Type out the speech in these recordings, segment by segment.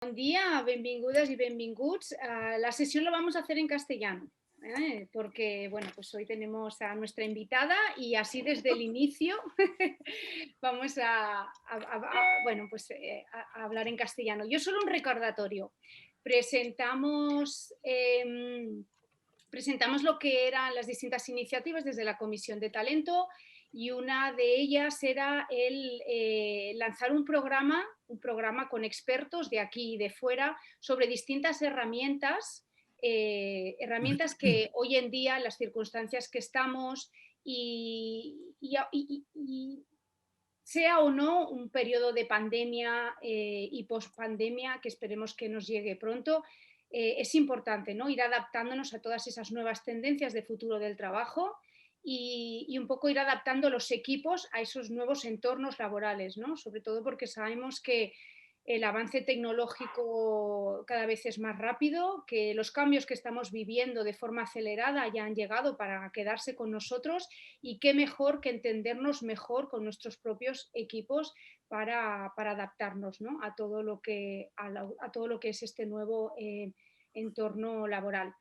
Bon dia, benvingudes y benvinguts. La sesión la vamos a hacer en castellano, porque bueno, pues hoy tenemos a nuestra invitada y así desde el inicio vamos bueno, pues, a hablar en castellano. Yo solo un recordatorio. Presentamos, presentamos lo que eran las distintas iniciativas desde la Comisión de Talento y una de ellas era el lanzar un programa con expertos de aquí y de fuera sobre distintas herramientas, herramientas que hoy en día, en las circunstancias que estamos y sea o no un periodo de pandemia y pospandemia, que esperemos que nos llegue pronto, es importante, ¿no? Ir adaptándonos a todas esas nuevas tendencias de futuro del trabajo y un poco ir adaptando los equipos a esos nuevos entornos laborales, ¿no? Sobre todo porque sabemos que el avance tecnológico cada vez es más rápido, que los cambios que estamos viviendo de forma acelerada ya han llegado para quedarse con nosotros y qué mejor que entendernos mejor con nuestros propios equipos para adaptarnos, ¿no? A todo lo que, a todo lo que es este nuevo entorno laboral.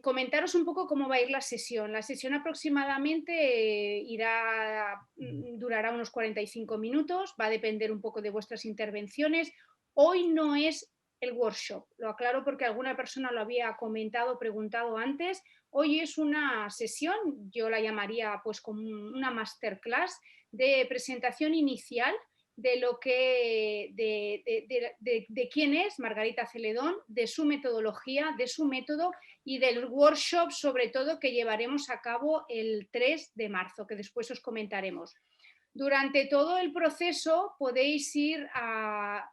Comentaros un poco cómo va a ir la sesión. La sesión aproximadamente durará unos 45 minutos, va a depender un poco de vuestras intervenciones. Hoy no es el workshop, lo aclaro porque alguna persona lo había comentado, preguntado antes. Hoy es una sesión, yo la llamaría pues como una masterclass de presentación inicial de lo que de quién es Margarita Celedón, de su metodología, de su método y del workshop sobre todo que llevaremos a cabo el 3 de marzo, que después os comentaremos. Durante todo el proceso podéis ir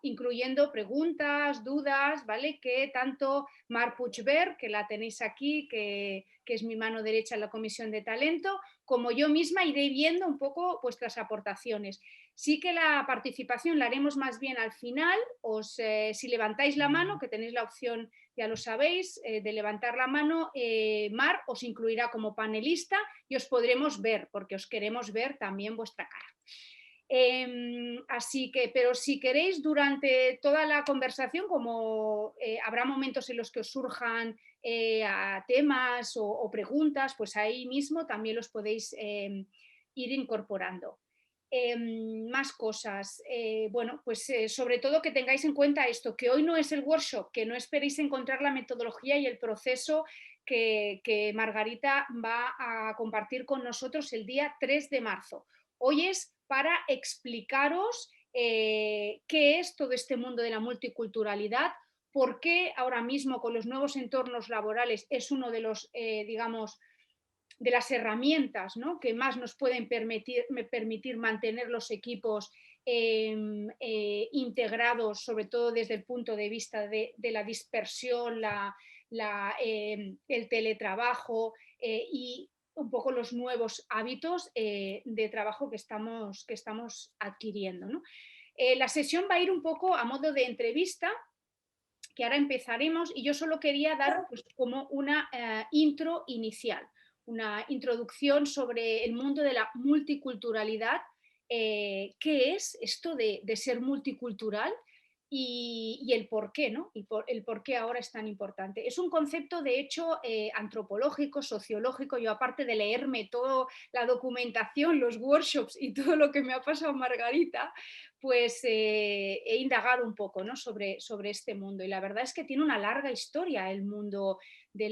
incluyendo preguntas, dudas, ¿vale? Que tanto Mar Puigvert, que la tenéis aquí, que es mi mano derecha en la Comisión de Talento, como yo misma iré viendo un poco vuestras aportaciones. Sí que la participación la haremos más bien al final, si levantáis la mano, que tenéis la opción, ya lo sabéis, de levantar la mano, Mar os incluirá como panelista y os podremos ver, porque os queremos ver también vuestra cara. Así que, pero si queréis, durante toda la conversación, como habrá momentos en los que os surjan a temas o preguntas, pues ahí mismo también los podéis ir incorporando. Más cosas. Bueno, pues sobre todo que tengáis en cuenta esto, que hoy no es el workshop, que no esperéis encontrar la metodología y el proceso que Margarita va a compartir con nosotros el día 3 de marzo. Hoy es para explicaros qué es todo este mundo de la multiculturalidad, por qué ahora mismo con los nuevos entornos laborales es uno de los, digamos, de las herramientas, ¿no? Que más nos pueden permitir mantener los equipos integrados, sobre todo desde el punto de vista de la dispersión, el teletrabajo y un poco los nuevos hábitos de trabajo que estamos adquiriendo, ¿no? La sesión va a ir un poco a modo de entrevista, que ahora empezaremos, y yo solo quería dar pues, como una intro inicial, una introducción sobre el mundo de la multiculturalidad, qué es esto de ser multicultural y el por qué, ¿no? Y el por qué ahora es tan importante. Es un concepto, de hecho, antropológico, sociológico. Yo, aparte de leerme toda la documentación, los workshops y todo lo que me ha pasado Margarita, pues he indagado un poco, ¿no? sobre este mundo. Y la verdad es que tiene una larga historia el mundo de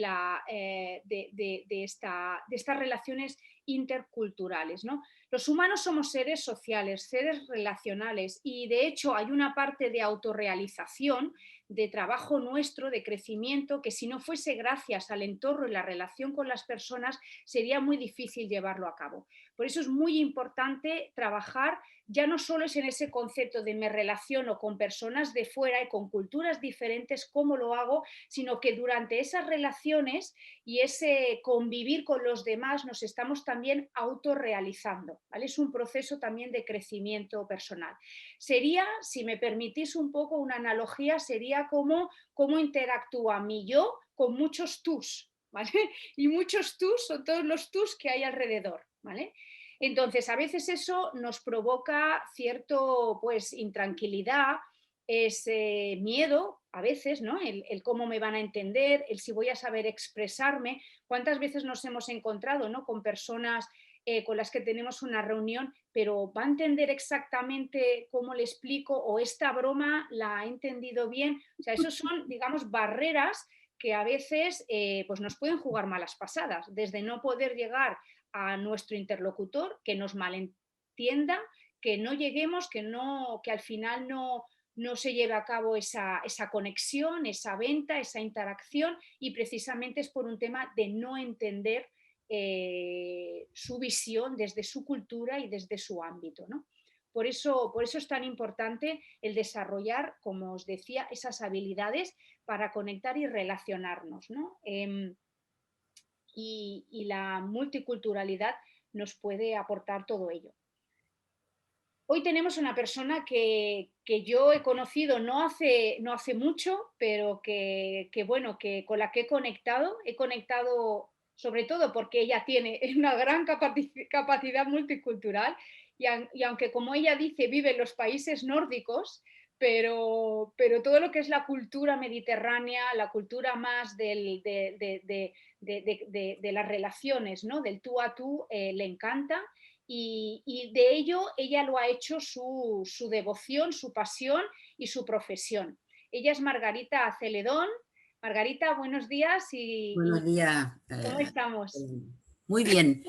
estas relaciones interculturales, ¿no? Los humanos somos seres sociales, seres relacionales y de hecho hay una parte de autorrealización, de trabajo nuestro, de crecimiento, que si no fuese gracias al entorno y la relación con las personas sería muy difícil llevarlo a cabo. Por eso es muy importante trabajar, ya no solo es en ese concepto de me relaciono con personas de fuera y con culturas diferentes, cómo lo hago, sino que durante esas relaciones y ese convivir con los demás nos estamos también autorrealizando, ¿vale? Es un proceso también de crecimiento personal. Sería, si me permitís un poco una analogía, sería como cómo interactúa mi yo con muchos tus, ¿vale? Y muchos tus son todos los tus que hay alrededor, ¿vale? Entonces, a veces eso nos provoca cierto, pues, intranquilidad es miedo a veces, ¿no? El cómo me van a entender, el si voy a saber expresarme. ¿Cuántas veces nos hemos encontrado, ¿no?, con personas con las que tenemos una reunión, pero va a entender exactamente cómo le explico o esta broma la ha entendido bien? O sea, esos son, digamos, barreras que a veces pues nos pueden jugar malas pasadas, desde no poder llegar a nuestro interlocutor, que nos malentienda, que no lleguemos, que al final no se lleve a cabo esa conexión, esa venta, esa interacción, y precisamente es por un tema de no entender su visión desde su cultura y desde su ámbito, ¿no? Por eso es tan importante el desarrollar, como os decía, esas habilidades para conectar y relacionarnos, ¿no? Y la multiculturalidad nos puede aportar todo ello. Hoy tenemos una persona que yo he conocido no hace mucho, pero bueno, que con la que he conectado sobre todo porque ella tiene una gran capacidad multicultural y aunque como ella dice vive en los países nórdicos, pero todo lo que es la cultura mediterránea, la cultura más de las relaciones, ¿no?, del tú a tú, le encanta y de ello ella lo ha hecho su devoción, su pasión y su profesión. Ella es Margarita Celedón. Margarita, buenos días Buenos días. ¿cómo estamos? Muy bien.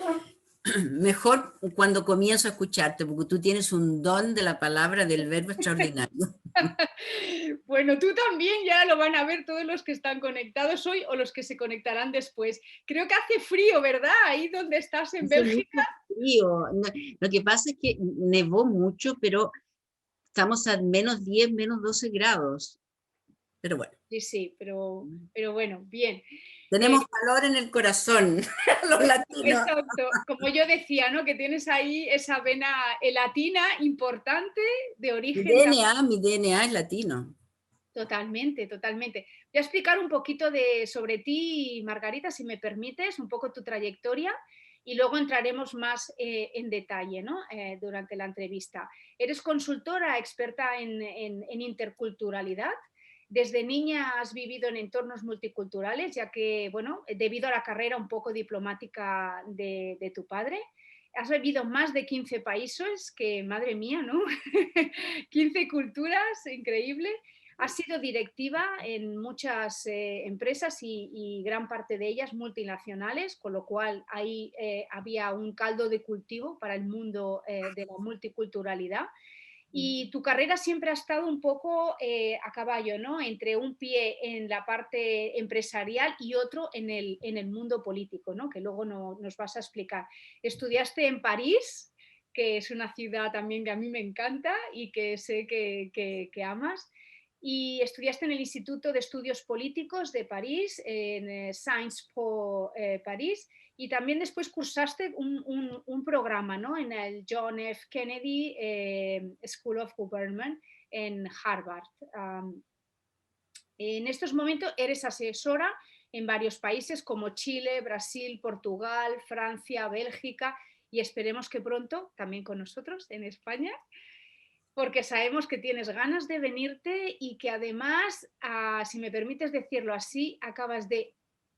Mejor cuando comienzo a escucharte, porque tú tienes un don de la palabra, del verbo extraordinario. Bueno, tú también, ya lo van a ver todos los que están conectados hoy o los que se conectarán después. Creo que hace frío, ¿verdad? Ahí donde estás en Hace Bélgica. mucho frío. Lo que pasa es que nevó mucho, pero estamos a -10, -12 grados. Pero bueno. Sí, sí, pero bueno, bien. Tenemos calor en el corazón, los latinos. Exacto, como yo decía, ¿no?, que tienes ahí esa vena latina importante de Mi origen también. DNA, mi DNA es latino. Totalmente, totalmente. Voy a explicar un poquito sobre ti, Margarita, si me permites, un poco tu trayectoria y luego entraremos más en detalle, ¿no?, durante la entrevista. Eres consultora experta en interculturalidad. Desde niña has vivido en entornos multiculturales, ya que, bueno, debido a la carrera un poco diplomática de tu padre, has vivido más de 15 países, que madre mía, ¿no? 15 culturas, increíble. Has sido directiva en muchas empresas y gran parte de ellas multinacionales, con lo cual ahí había un caldo de cultivo para el mundo de la multiculturalidad. Y tu carrera siempre ha estado un poco a caballo, ¿no?, entre un pie en la parte empresarial y otro en el mundo político, ¿no?, que luego nos vas a explicar. Estudiaste en París, que es una ciudad también que a mí me encanta y que sé que amas, y estudiaste en el Instituto de Estudios Políticos de París, en Sciences Po París, y también después cursaste un programa, ¿no?, en el John F. Kennedy School of Government en Harvard. En estos momentos eres asesora en varios países como Chile, Brasil, Portugal, Francia, Bélgica y esperemos que pronto también con nosotros en España, porque sabemos que tienes ganas de venirte y que además, si me permites decirlo así, acabas de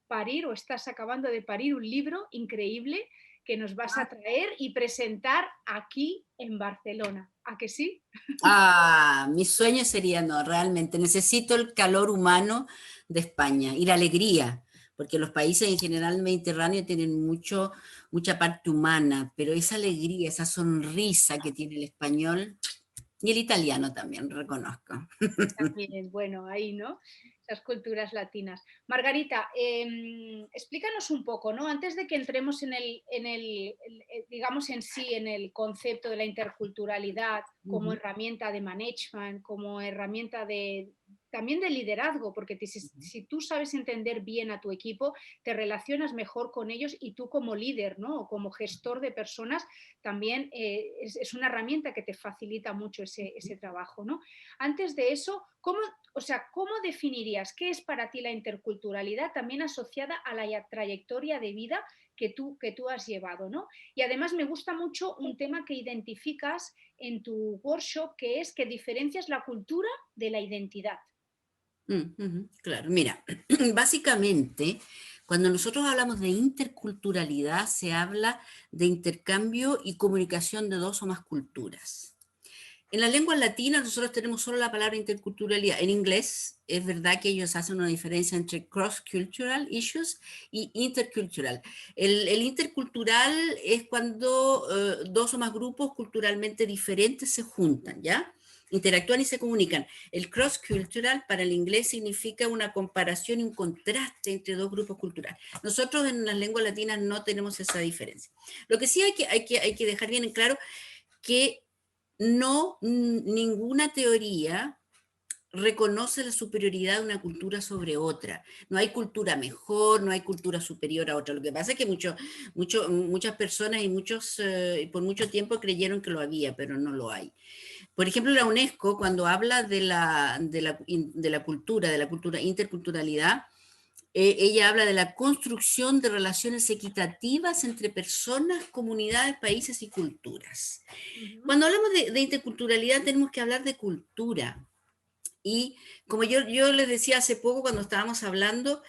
parir o estás acabando de parir un libro increíble que nos vas a traer y presentar aquí en Barcelona. ¿A que sí? Mi sueño sería, no, realmente, necesito el calor humano de España y la alegría, porque los países en general mediterráneos tienen mucha parte humana, pero esa alegría, esa sonrisa que tiene el español y el italiano también, reconozco. También, bueno, ahí, ¿no? Esas culturas latinas. Margarita, explícanos un poco, ¿no? Antes de que entremos digamos en sí, en el concepto de la interculturalidad como herramienta de management, como herramienta también de liderazgo, porque si tú sabes entender bien a tu equipo, te relacionas mejor con ellos y tú como líder, ¿no?, o como gestor de personas, también es una herramienta que te facilita mucho ese trabajo, ¿no? Antes de eso, ¿cómo definirías qué es para ti la interculturalidad también asociada a la trayectoria de vida que tú has llevado, ¿no? Y además me gusta mucho un tema que identificas en tu workshop, que es que diferencias la cultura de la identidad. Claro, mira, básicamente, cuando nosotros hablamos de interculturalidad, se habla de intercambio y comunicación de dos o más culturas. En las lenguas latinas nosotros tenemos solo la palabra interculturalidad. En inglés es verdad que ellos hacen una diferencia entre cross-cultural issues y intercultural. El intercultural es cuando dos o más grupos culturalmente diferentes se juntan, ¿ya? Interactúan y se comunican. El cross-cultural para el inglés significa una comparación y un contraste entre dos grupos culturales. Nosotros en las lenguas latinas no tenemos esa diferencia. Lo que sí hay que dejar bien en claro que no, ninguna teoría reconoce la superioridad de una cultura sobre otra. No hay cultura mejor, no hay cultura superior a otra. Lo que pasa es que muchas personas y por mucho tiempo creyeron que lo había, pero no lo hay. Por ejemplo, la UNESCO, cuando habla de la cultura, interculturalidad, ella habla de la construcción de relaciones equitativas entre personas, comunidades, países y culturas. Cuando hablamos de interculturalidad tenemos que hablar de cultura. Y como yo les decía hace poco cuando estábamos hablando,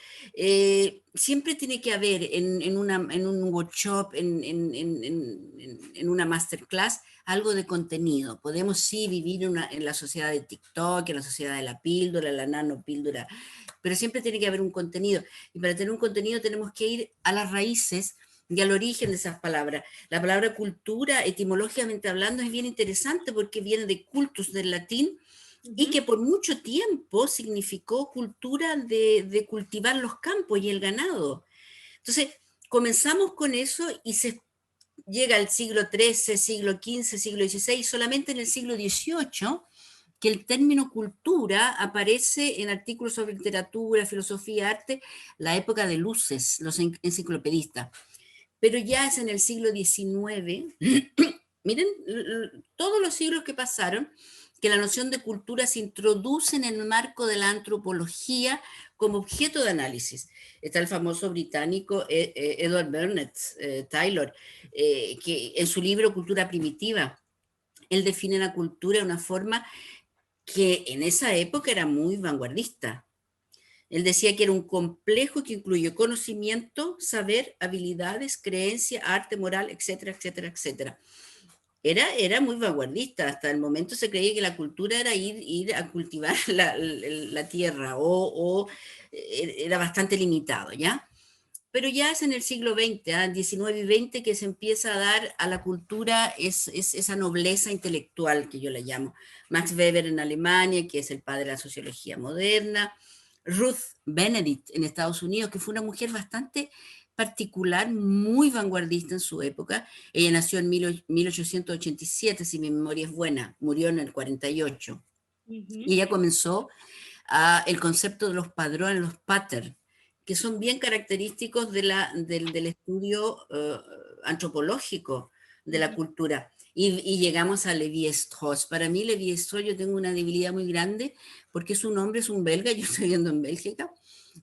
siempre tiene que haber en un workshop, en una masterclass, algo de contenido. Podemos sí vivir en la sociedad de TikTok, en la sociedad de la píldora, la nanopíldora, pero siempre tiene que haber un contenido. Y para tener un contenido tenemos que ir a las raíces y al origen de esas palabras. La palabra cultura, etimológicamente hablando, es bien interesante porque viene de cultus del latín, y que por mucho tiempo significó cultura de cultivar los campos y el ganado. Entonces, comenzamos con eso y se llega al siglo XIII, siglo XV, siglo XVI, solamente en el siglo XVIII que el término cultura aparece en artículos sobre literatura, filosofía, arte, la época de luces, los enciclopedistas. Pero ya es en el siglo XIX, miren, todos los siglos que pasaron, que la noción de cultura se introduce en el marco de la antropología como objeto de análisis. Está el famoso británico Edward Burnett Taylor, que en su libro Cultura Primitiva, él define la cultura de una forma que en esa época era muy vanguardista. Él decía que era un complejo que incluye conocimiento, saber, habilidades, creencia, arte, moral, etcétera, etcétera, etcétera. Era muy vanguardista, hasta el momento se creía que la cultura era ir a cultivar la tierra o era bastante limitado, ¿ya? Pero ya es en el siglo XX, XIX y XX, que se empieza a dar a la cultura esa nobleza intelectual que yo la llamo. Max Weber en Alemania, que es el padre de la sociología moderna, Ruth Benedict en Estados Unidos, que fue una mujer bastante particular, muy vanguardista en su época. Ella nació en 1887, si mi memoria es buena, murió en el 48. Y ella comenzó el concepto de los padrones, los pattern, que son bien característicos del estudio antropológico de la cultura. Y llegamos a Lévi-Strauss. Para mí Lévi-Strauss, yo tengo una debilidad muy grande porque su nombre es un belga, yo estoy viviendo en Bélgica,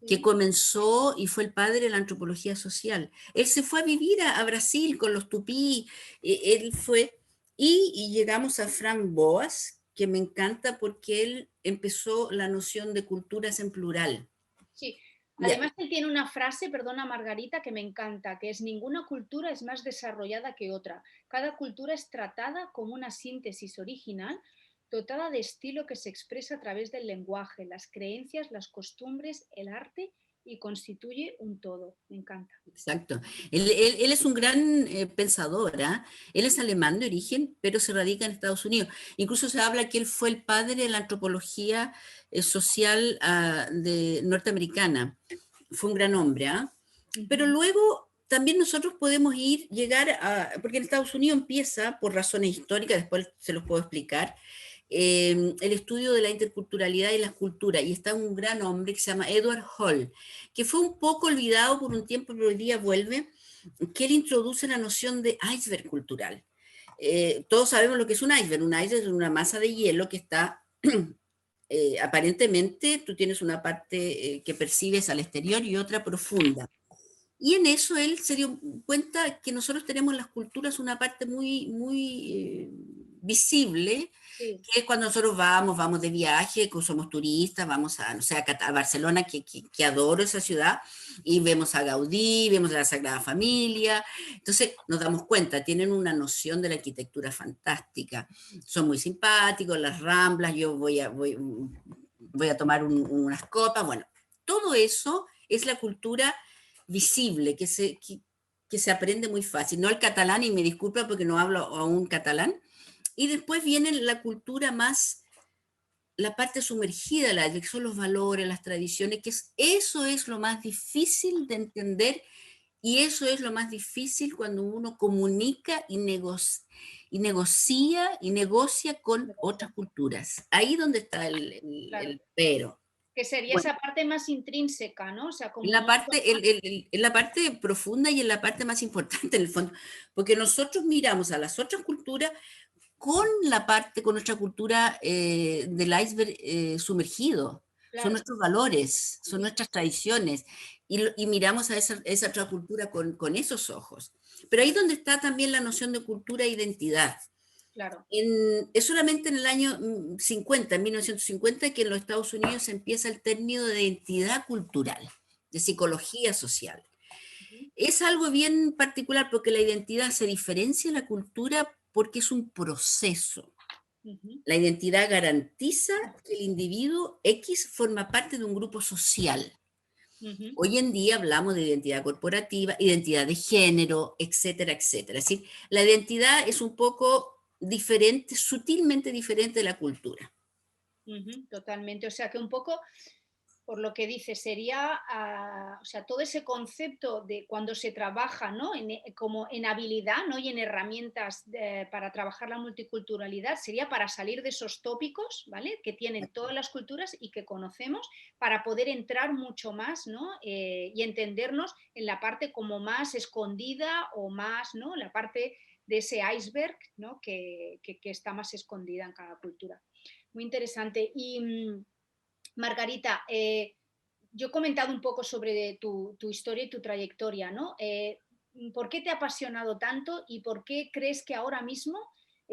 que comenzó y fue el padre de la antropología social. Él se fue a vivir a Brasil con los tupí, él fue, y llegamos a Frank Boas, que me encanta porque él empezó la noción de culturas en plural. Sí, además él tiene una frase, perdona Margarita, que me encanta, que es: ninguna cultura es más desarrollada que otra. Cada cultura es tratada como una síntesis original, dotada de estilo que se expresa a través del lenguaje, las creencias, las costumbres, el arte y constituye un todo. Me encanta. Exacto. Él es un gran pensador, ¿eh? Él es alemán de origen, pero se radica en Estados Unidos. Incluso se habla que él fue el padre de la antropología social norteamericana. Fue un gran hombre, ¿eh? Pero luego también nosotros podemos llegar a, porque en Estados Unidos empieza, por razones históricas, después se los puedo explicar, el estudio de la interculturalidad y las culturas, y está un gran hombre que se llama Edward Hall, que fue un poco olvidado por un tiempo, pero hoy día vuelve, que él introduce la noción de iceberg cultural. Todos sabemos lo que es un iceberg es una masa de hielo que está, aparentemente, tú tienes una parte que percibes al exterior y otra profunda. Y en eso él se dio cuenta que nosotros tenemos en las culturas una parte muy visible, Sí, que es cuando nosotros vamos de viaje, que somos turistas, vamos a, no sé, a Barcelona, que adoro esa ciudad, y vemos a Gaudí, vemos a la Sagrada Familia. Entonces nos damos cuenta, tienen una noción de la arquitectura fantástica, son muy simpáticos, las Ramblas, yo voy a tomar unas copas, bueno, todo eso es la cultura visible, que se aprende muy fácil. No el catalán, y me disculpa porque no hablo aún catalán. Y después viene la cultura más, la parte sumergida, que son los valores, las tradiciones, eso es lo más difícil de entender y eso es lo más difícil cuando uno comunica y negocia con otras culturas. Ahí donde está claro. el pero. Que sería Bueno, esa parte más intrínseca, ¿no? O sea, en como la muy parte, en la parte profunda y en la parte más importante en el fondo, porque nosotros miramos a las otras culturas con la parte, con nuestra cultura del iceberg sumergido. Son claro. nuestros valores, son Sí, nuestras tradiciones, y miramos a esa otra cultura con esos ojos. Pero ahí donde está también la noción de cultura e identidad. claro. Es solamente en el año 50, en 1950, que en los Estados Unidos se empieza el término de identidad cultural, de psicología social. Ujú, Es algo bien particular porque la identidad se diferencia de la cultura porque es un proceso. ujú, La identidad garantiza que el individuo X forma parte de un grupo social. ujú. Hoy en día hablamos de identidad corporativa, identidad de género, etcétera, etcétera. Es decir, la identidad es un poco diferente, sutilmente diferente de la cultura. Ujú, totalmente. O sea que un poco, por lo que dice, sería, o sea, todo ese concepto de cuando se trabaja, ¿no? Como en habilidad, ¿no? Y en herramientas para trabajar la multiculturalidad, sería para salir de esos tópicos, ¿vale? Que tienen todas las culturas y que conocemos, para poder entrar mucho más, ¿no? Y entendernos en la parte como más escondida o más, ¿no? La parte de ese iceberg, ¿no? Que está más escondida en cada cultura. Muy interesante. Y Margarita, yo he comentado un poco sobre tu historia y tu trayectoria, ¿no? ¿Por qué te ha apasionado tanto y por qué crees que ahora mismo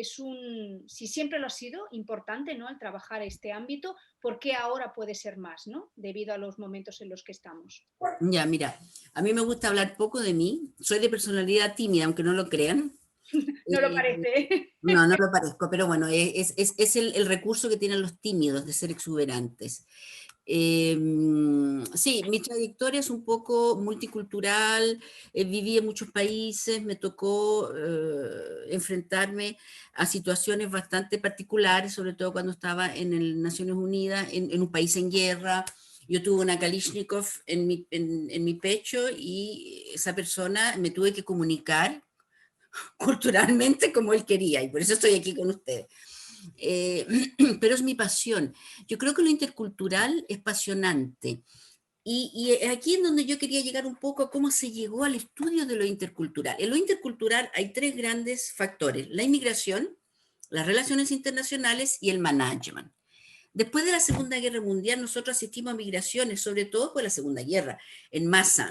si siempre lo ha sido, importante, ¿no? Al trabajar este ámbito, ¿por qué ahora puede ser más, ¿no? Debido a los momentos en los que estamos. Ya, mira, a mí me gusta hablar poco de mí. Soy de personalidad tímida, aunque no lo crean. No lo Eh, parece. no, no lo parezco, pero bueno, es el recurso que tienen los tímidos de ser exuberantes. Sí, mi trayectoria es un poco multicultural, viví en muchos países, me tocó enfrentarme a situaciones bastante particulares, sobre todo cuando estaba en el Naciones Unidas, en un país en guerra. Yo tuve una Kalashnikov en mi pecho y esa persona me tuve que comunicar culturalmente como él quería, y por eso estoy aquí con ustedes. Eh, pero es mi pasión. Yo creo que lo intercultural es apasionante. Y aquí es donde yo quería llegar un poco a cómo se llegó al estudio de lo intercultural. En lo intercultural hay tres grandes factores: la inmigración, las relaciones internacionales y el management. Después de la Segunda Guerra Mundial, nosotros asistimos a migraciones, sobre todo por la Segunda Guerra, en masa.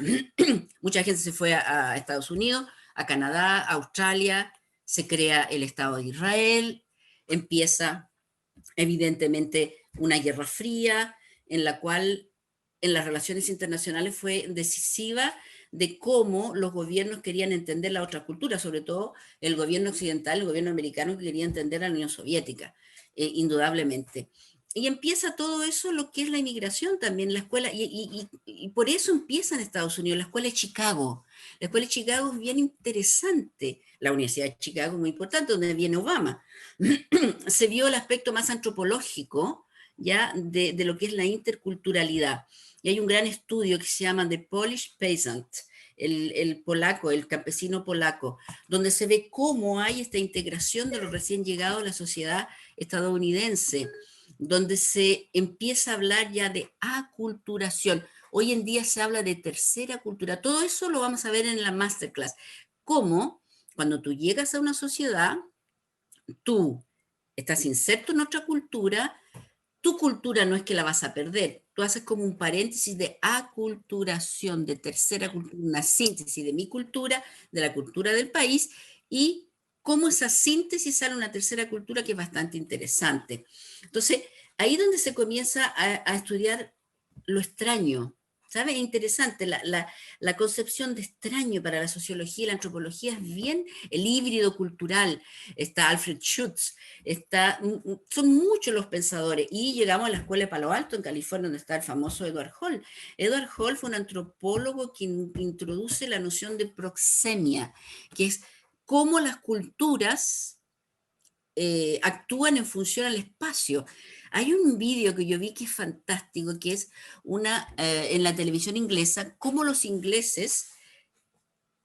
Mucha gente se fue a Estados Unidos, a Canadá, a Australia, se crea el Estado de Israel, empieza evidentemente una guerra fría en la cual en las relaciones internacionales fue decisiva de cómo los gobiernos querían entender la otra cultura, sobre todo el gobierno occidental, el gobierno americano que quería entender a la Unión Soviética, indudablemente. Y empieza todo eso, lo que es la inmigración también, la escuela, y por eso empieza en Estados Unidos, la escuela de Chicago. La escuela de Chicago es bien interesante, la Universidad de Chicago es muy importante, donde viene Obama. Se vio el aspecto más antropológico ya de lo que es la interculturalidad. Y hay un gran estudio que se llama The Polish Peasant, el polaco, el campesino polaco, donde se ve cómo hay esta integración de los recién llegados a la sociedad estadounidense, donde se empieza a hablar ya de aculturación. Hoy en día se habla de tercera cultura. Todo eso lo vamos a ver en la masterclass. Cómo cuando tú llegas a una sociedad, tú estás inserto en otra cultura, tu cultura no es que la vas a perder, tú haces como un paréntesis de aculturación, de tercera cultura, una síntesis de mi cultura, de la cultura del país, y cómo esa síntesis sale una tercera cultura que es bastante interesante. Entonces, ahí donde se comienza a estudiar lo extraño, ¿sabes? Interesante, la concepción de extraño para la sociología y la antropología es bien el híbrido cultural. Está Alfred Schutz, son muchos los pensadores, y llegamos a la Escuela de Palo Alto, en California, donde está el famoso Edward Hall. Edward Hall fue un antropólogo que introduce la noción de proxemia, que es cómo las culturas actúan en función al espacio. Hay un vídeo que yo vi que es fantástico, que es en la televisión inglesa, cómo los ingleses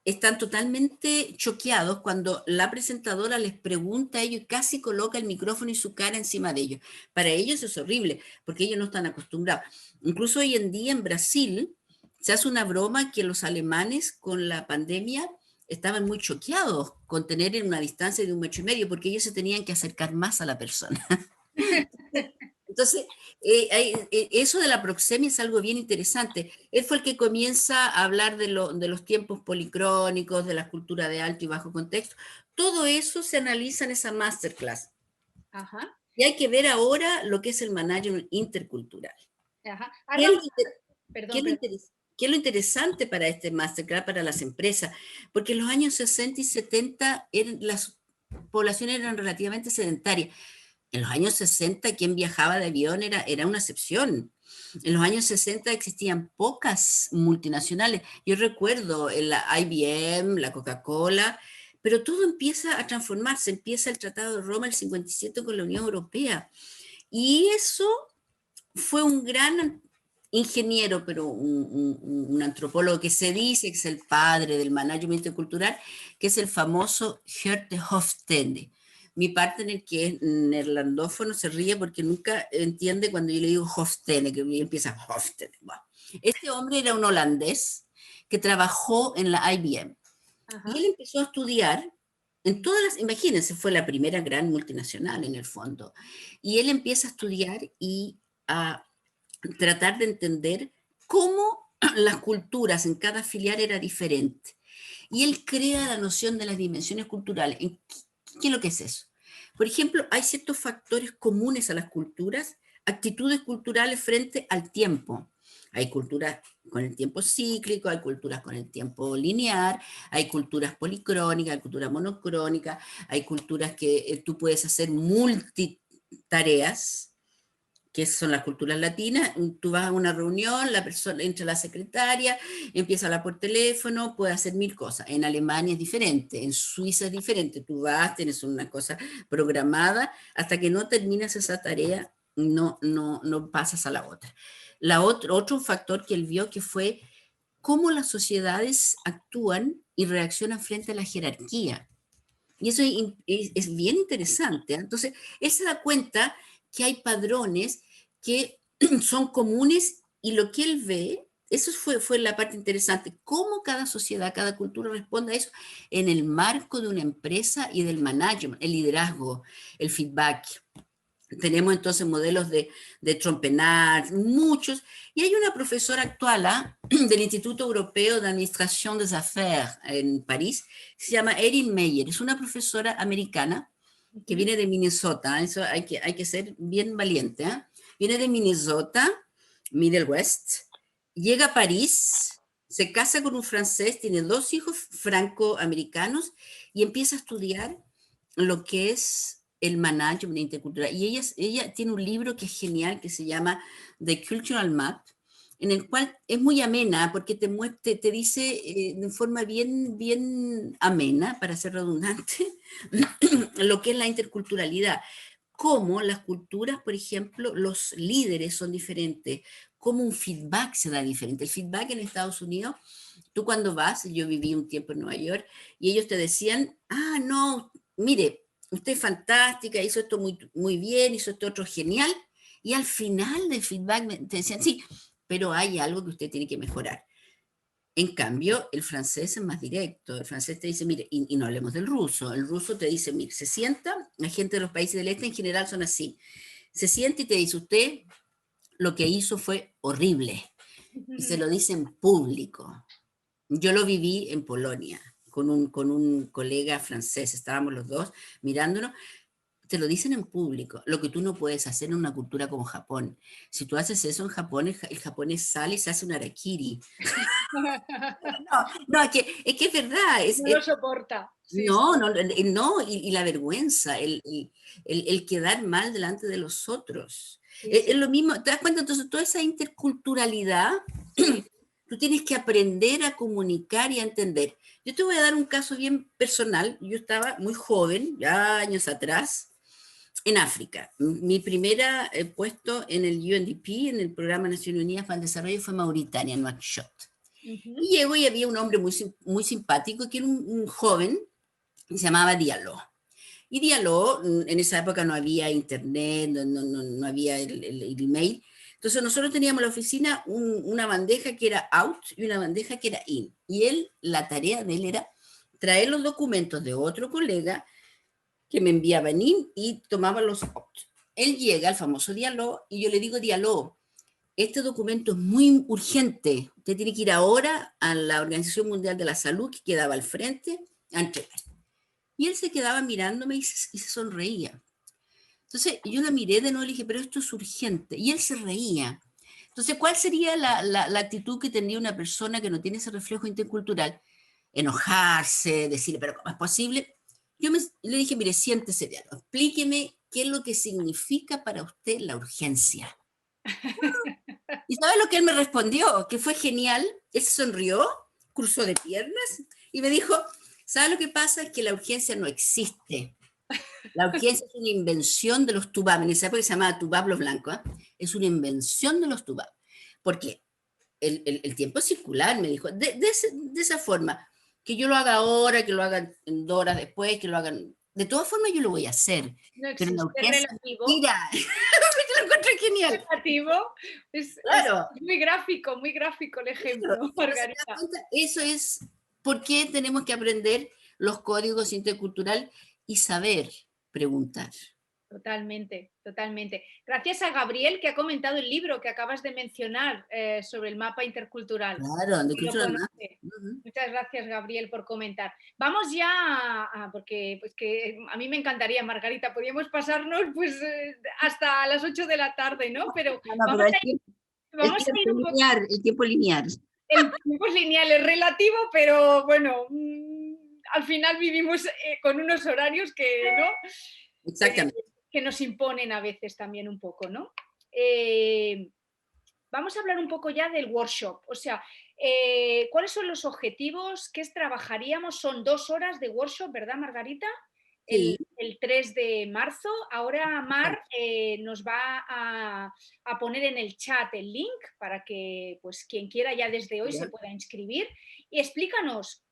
están totalmente choqueados cuando la presentadora les pregunta a ellos y casi coloca el micrófono y su cara encima de ellos. Para ellos es horrible, porque ellos no están acostumbrados. Incluso hoy en día en Brasil se hace una broma que los alemanes con la pandemia estaban muy choqueados con tener en una distancia de 1,5 metros, porque ellos se tenían que acercar más a la persona. Entonces, eso de la proxemia es algo bien interesante. Él fue el que comienza a hablar de los tiempos policrónicos, de la cultura de alto y bajo contexto. Todo eso se analiza en esa masterclass. Ajá. Y hay que ver ahora lo que es el management intercultural. Ajá. ¿Qué es Perdón. qué es lo interesante para este masterclass, para las empresas? Porque en los años 60 y 70 las poblaciones eran relativamente sedentarias. En los años 60, quien viajaba de avión era una excepción. En los años 60 existían pocas multinacionales. Yo recuerdo la IBM, la Coca-Cola, pero todo empieza a transformarse. Empieza el Tratado de Roma el 57 con la Unión Europea. Y eso fue un gran ingeniero, pero un antropólogo que se dice que es el padre del management cultural, que es el famoso Geert de Hofstede. Mi partner, que es neerlandófono, se ríe porque nunca entiende cuando yo le digo Hofstede, que empieza Hofstede. Bueno, este hombre era un holandés que trabajó en la IBM. Ajá. Y él empezó a estudiar en todas las, imagínense, fue la primera gran multinacional en el fondo. Y él empieza a estudiar y a tratar de entender cómo las culturas en cada filial era diferente. Y él crea la noción de las dimensiones culturales. ¿Qué es lo que es eso? Por ejemplo, hay ciertos factores comunes a las culturas, actitudes culturales frente al tiempo. Hay culturas con el tiempo cíclico, hay culturas con el tiempo lineal, hay culturas policrónicas, hay culturas monocrónicas, hay culturas que tú puedes hacer multitareas, que son las culturas latinas. Tú vas a una reunión, la persona entra la secretaria, empieza a hablar por teléfono, puede hacer 1000 cosas. En Alemania es diferente, en Suiza es diferente. Tú vas, tienes una cosa programada, hasta que no terminas esa tarea, no pasas a la otra. Otro factor que él vio que fue cómo las sociedades actúan y reaccionan frente a la jerarquía. Y eso es bien interesante. Entonces, él se da cuenta que hay padrones que son comunes, y lo que él ve, eso fue la parte interesante, cómo cada sociedad, cada cultura responde a eso en el marco de una empresa y del management, el liderazgo, el feedback. Tenemos entonces modelos de Trompenard, muchos, y hay una profesora actual del Instituto Europeo de Administración des Affaires en París, que se llama Erin Meyer. Es una profesora americana que viene de Minnesota. Eso hay que ser bien valiente. Viene de Minnesota, Middle West, llega a París, se casa con un francés, tiene 2 hijos franco-americanos y empieza a estudiar lo que es el management intercultural. Y ella tiene un libro que es genial, que se llama The Cultural Map, en el cual es muy amena, porque te dice de forma bien amena, para ser redundante, lo que es la interculturalidad. Cómo las culturas, por ejemplo, los líderes son diferentes, cómo un feedback se da diferente. El feedback en Estados Unidos, tú cuando vas, yo viví un tiempo en Nueva York, y ellos te decían, no, mire, usted es fantástica, hizo esto muy bien, hizo esto otro genial, y al final del feedback te decían, sí, pero hay algo que usted tiene que mejorar. En cambio, el francés es más directo. El francés te dice, mire, y no hablemos del ruso. El ruso te dice, mire, se sienta, la gente de los países del este en general son así. Se sienta y te dice, usted lo que hizo fue horrible y se lo dice en público. Yo lo viví en Polonia con un colega francés, estábamos los dos mirándonos, te lo dicen en público, lo que tú no puedes hacer en una cultura como Japón. Si tú haces eso en Japón, el japonés sale y se hace un harakiri. No, es que es verdad. No lo soporta. Sí, No, sí. no, no, y la vergüenza, el quedar mal delante de los otros. Sí, sí. Es lo mismo, ¿te das cuenta? Entonces, toda esa interculturalidad, tú tienes que aprender a comunicar y a entender. Yo te voy a dar un caso bien personal. Yo estaba muy joven, ya años atrás, en África. Mi primera puesto en el UNDP, en el Programa de Naciones Unidas para el Desarrollo, fue Mauritania, en Nouakchott. Uh-huh. Y llego y había un hombre muy simpático, que era un joven, que se llamaba Diallo. Y Diallo, en esa época no había internet, no había el email. Entonces nosotros teníamos en la oficina una bandeja que era out y una bandeja que era in. Y él, la tarea de él era traer los documentos de otro colega que me enviaba en in y tomaba los out. Él llega, el famoso Diallo, y yo le digo, Diallo, este documento es muy urgente. Usted tiene que ir ahora a la Organización Mundial de la Salud, que quedaba al frente, a entregar. Y él se quedaba mirándome y se sonreía. Entonces yo la miré de nuevo y le dije, pero esto es urgente. Y él se reía. Entonces, ¿cuál sería la actitud que tendría una persona que no tiene ese reflejo intercultural? Enojarse, decirle, pero ¿cómo es posible? Le dije, mire, siéntese, Diallo, explíqueme qué es lo que significa para usted la urgencia. ¿Y sabe lo que él me respondió? Que fue genial. Él se sonrió, cruzó de piernas y me dijo, ¿sabe lo que pasa? Es que la urgencia no existe. La urgencia es una invención de los tubab. En esa época se llamaba tubab los blancos. ¿Eh? Es una invención de los tubab. Porque el tiempo es circular, me dijo. De esa forma, que yo lo haga ahora, que lo hagan 2 horas después, que lo hagan... De todas formas yo lo voy a hacer. No Pero la existe urgencia, relativo. mira, lo encontré genial. Relativo. Es Claro. muy gráfico el ejemplo, Margarita. Eso es por qué tenemos que aprender los códigos interculturales y saber preguntar. Totalmente, totalmente. Gracias a Gabriel que ha comentado el libro que acabas de mencionar sobre el mapa intercultural. Claro, de Lo cultura más. conoce. Muchas gracias, Gabriel, por comentar. Vamos ya, porque pues que a mí me encantaría, Margarita, podríamos pasarnos pues hasta las 8 de la tarde, ¿no? Pero No, vamos pero a ir, vamos a ir un poco... el tiempo lineal. El tiempo es lineal, es relativo, pero bueno, al final vivimos con unos horarios que, ¿no? Exactamente. Que nos imponen a veces también un poco, ¿no? Vamos a hablar un poco ya del workshop, o sea, ¿cuáles son los objetivos? ¿Qué trabajaríamos? Son 2 horas de workshop, ¿verdad, Margarita? Sí. El 3 de marzo. Ahora Mar nos va a poner en el chat el link para que pues, quien quiera ya desde hoy se pueda inscribir. Y explícanos,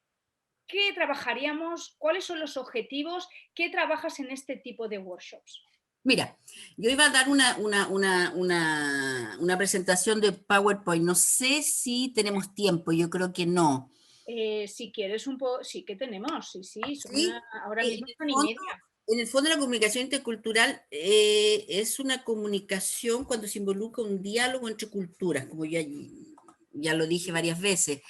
¿qué trabajaríamos? ¿Cuáles son los objetivos? ¿Qué trabajas en este tipo de workshops? Mira, yo iba a dar una presentación de PowerPoint. No sé si tenemos tiempo, yo creo que no. Si quieres un poco, sí que tenemos, sí, ¿Sí? Ahora mismo son 1:30. En el fondo la comunicación intercultural es una comunicación cuando se involucra un diálogo entre culturas, como ya lo dije varias veces.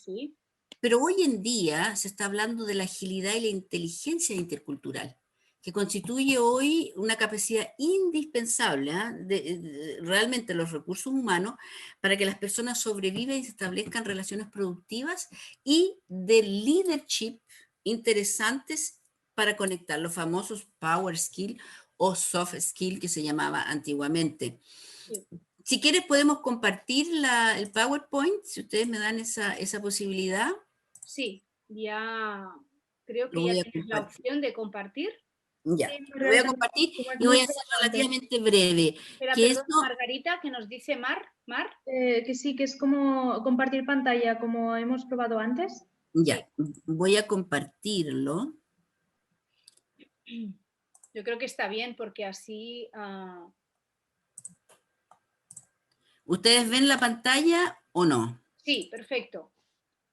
Sí. Pero hoy en día se está hablando de la agilidad y la inteligencia intercultural, que constituye hoy una capacidad indispensable realmente los recursos humanos para que las personas sobrevivan y se establezcan relaciones productivas y de leadership interesantes para conectar los famosos power skill o soft skill que se llamaba antiguamente. Sí. Si quieres podemos compartir el PowerPoint, si ustedes me dan esa posibilidad. Sí, ya creo que ya tienes la opción de compartir. Ya, lo voy a compartir y voy a ser relativamente breve. Perdón, Margarita, que nos dice Mar. Que sí, que es como compartir pantalla, como hemos probado antes. Ya, voy a compartirlo. Yo creo que está bien porque así... ¿Ustedes ven la pantalla o no? Sí, perfecto.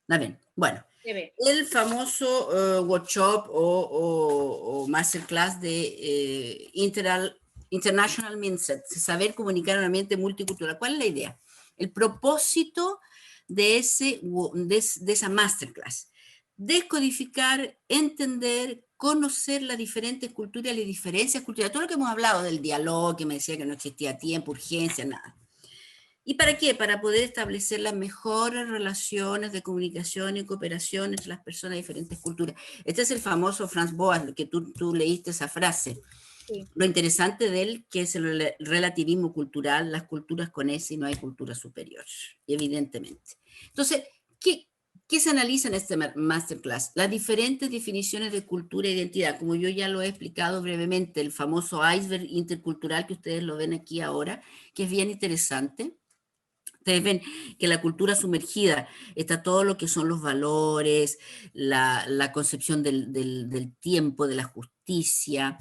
La ven. Bueno, el famoso workshop o masterclass de Integral International Mindset, saber comunicar en un ambiente multicultural. ¿Cuál es la idea? El propósito de esa masterclass. Descodificar, entender, conocer las diferentes culturas y las diferencias culturales. Todo lo que hemos hablado del diálogo, que me decía que no existía tiempo, urgencia, nada. ¿Y para qué? Para poder establecer las mejores relaciones de comunicación y cooperación entre las personas de diferentes culturas. Este es el famoso Franz Boas, que tú leíste esa frase. Sí. Lo interesante de él, que es el relativismo cultural, las culturas con ese y no hay cultura superior, evidentemente. Entonces, ¿qué se analiza en este masterclass? Las diferentes definiciones de cultura e identidad, como yo ya lo he explicado brevemente, el famoso iceberg intercultural que ustedes lo ven aquí ahora, que es bien interesante. Ustedes ven que la cultura sumergida está todo lo que son los valores, la concepción del tiempo, de la justicia.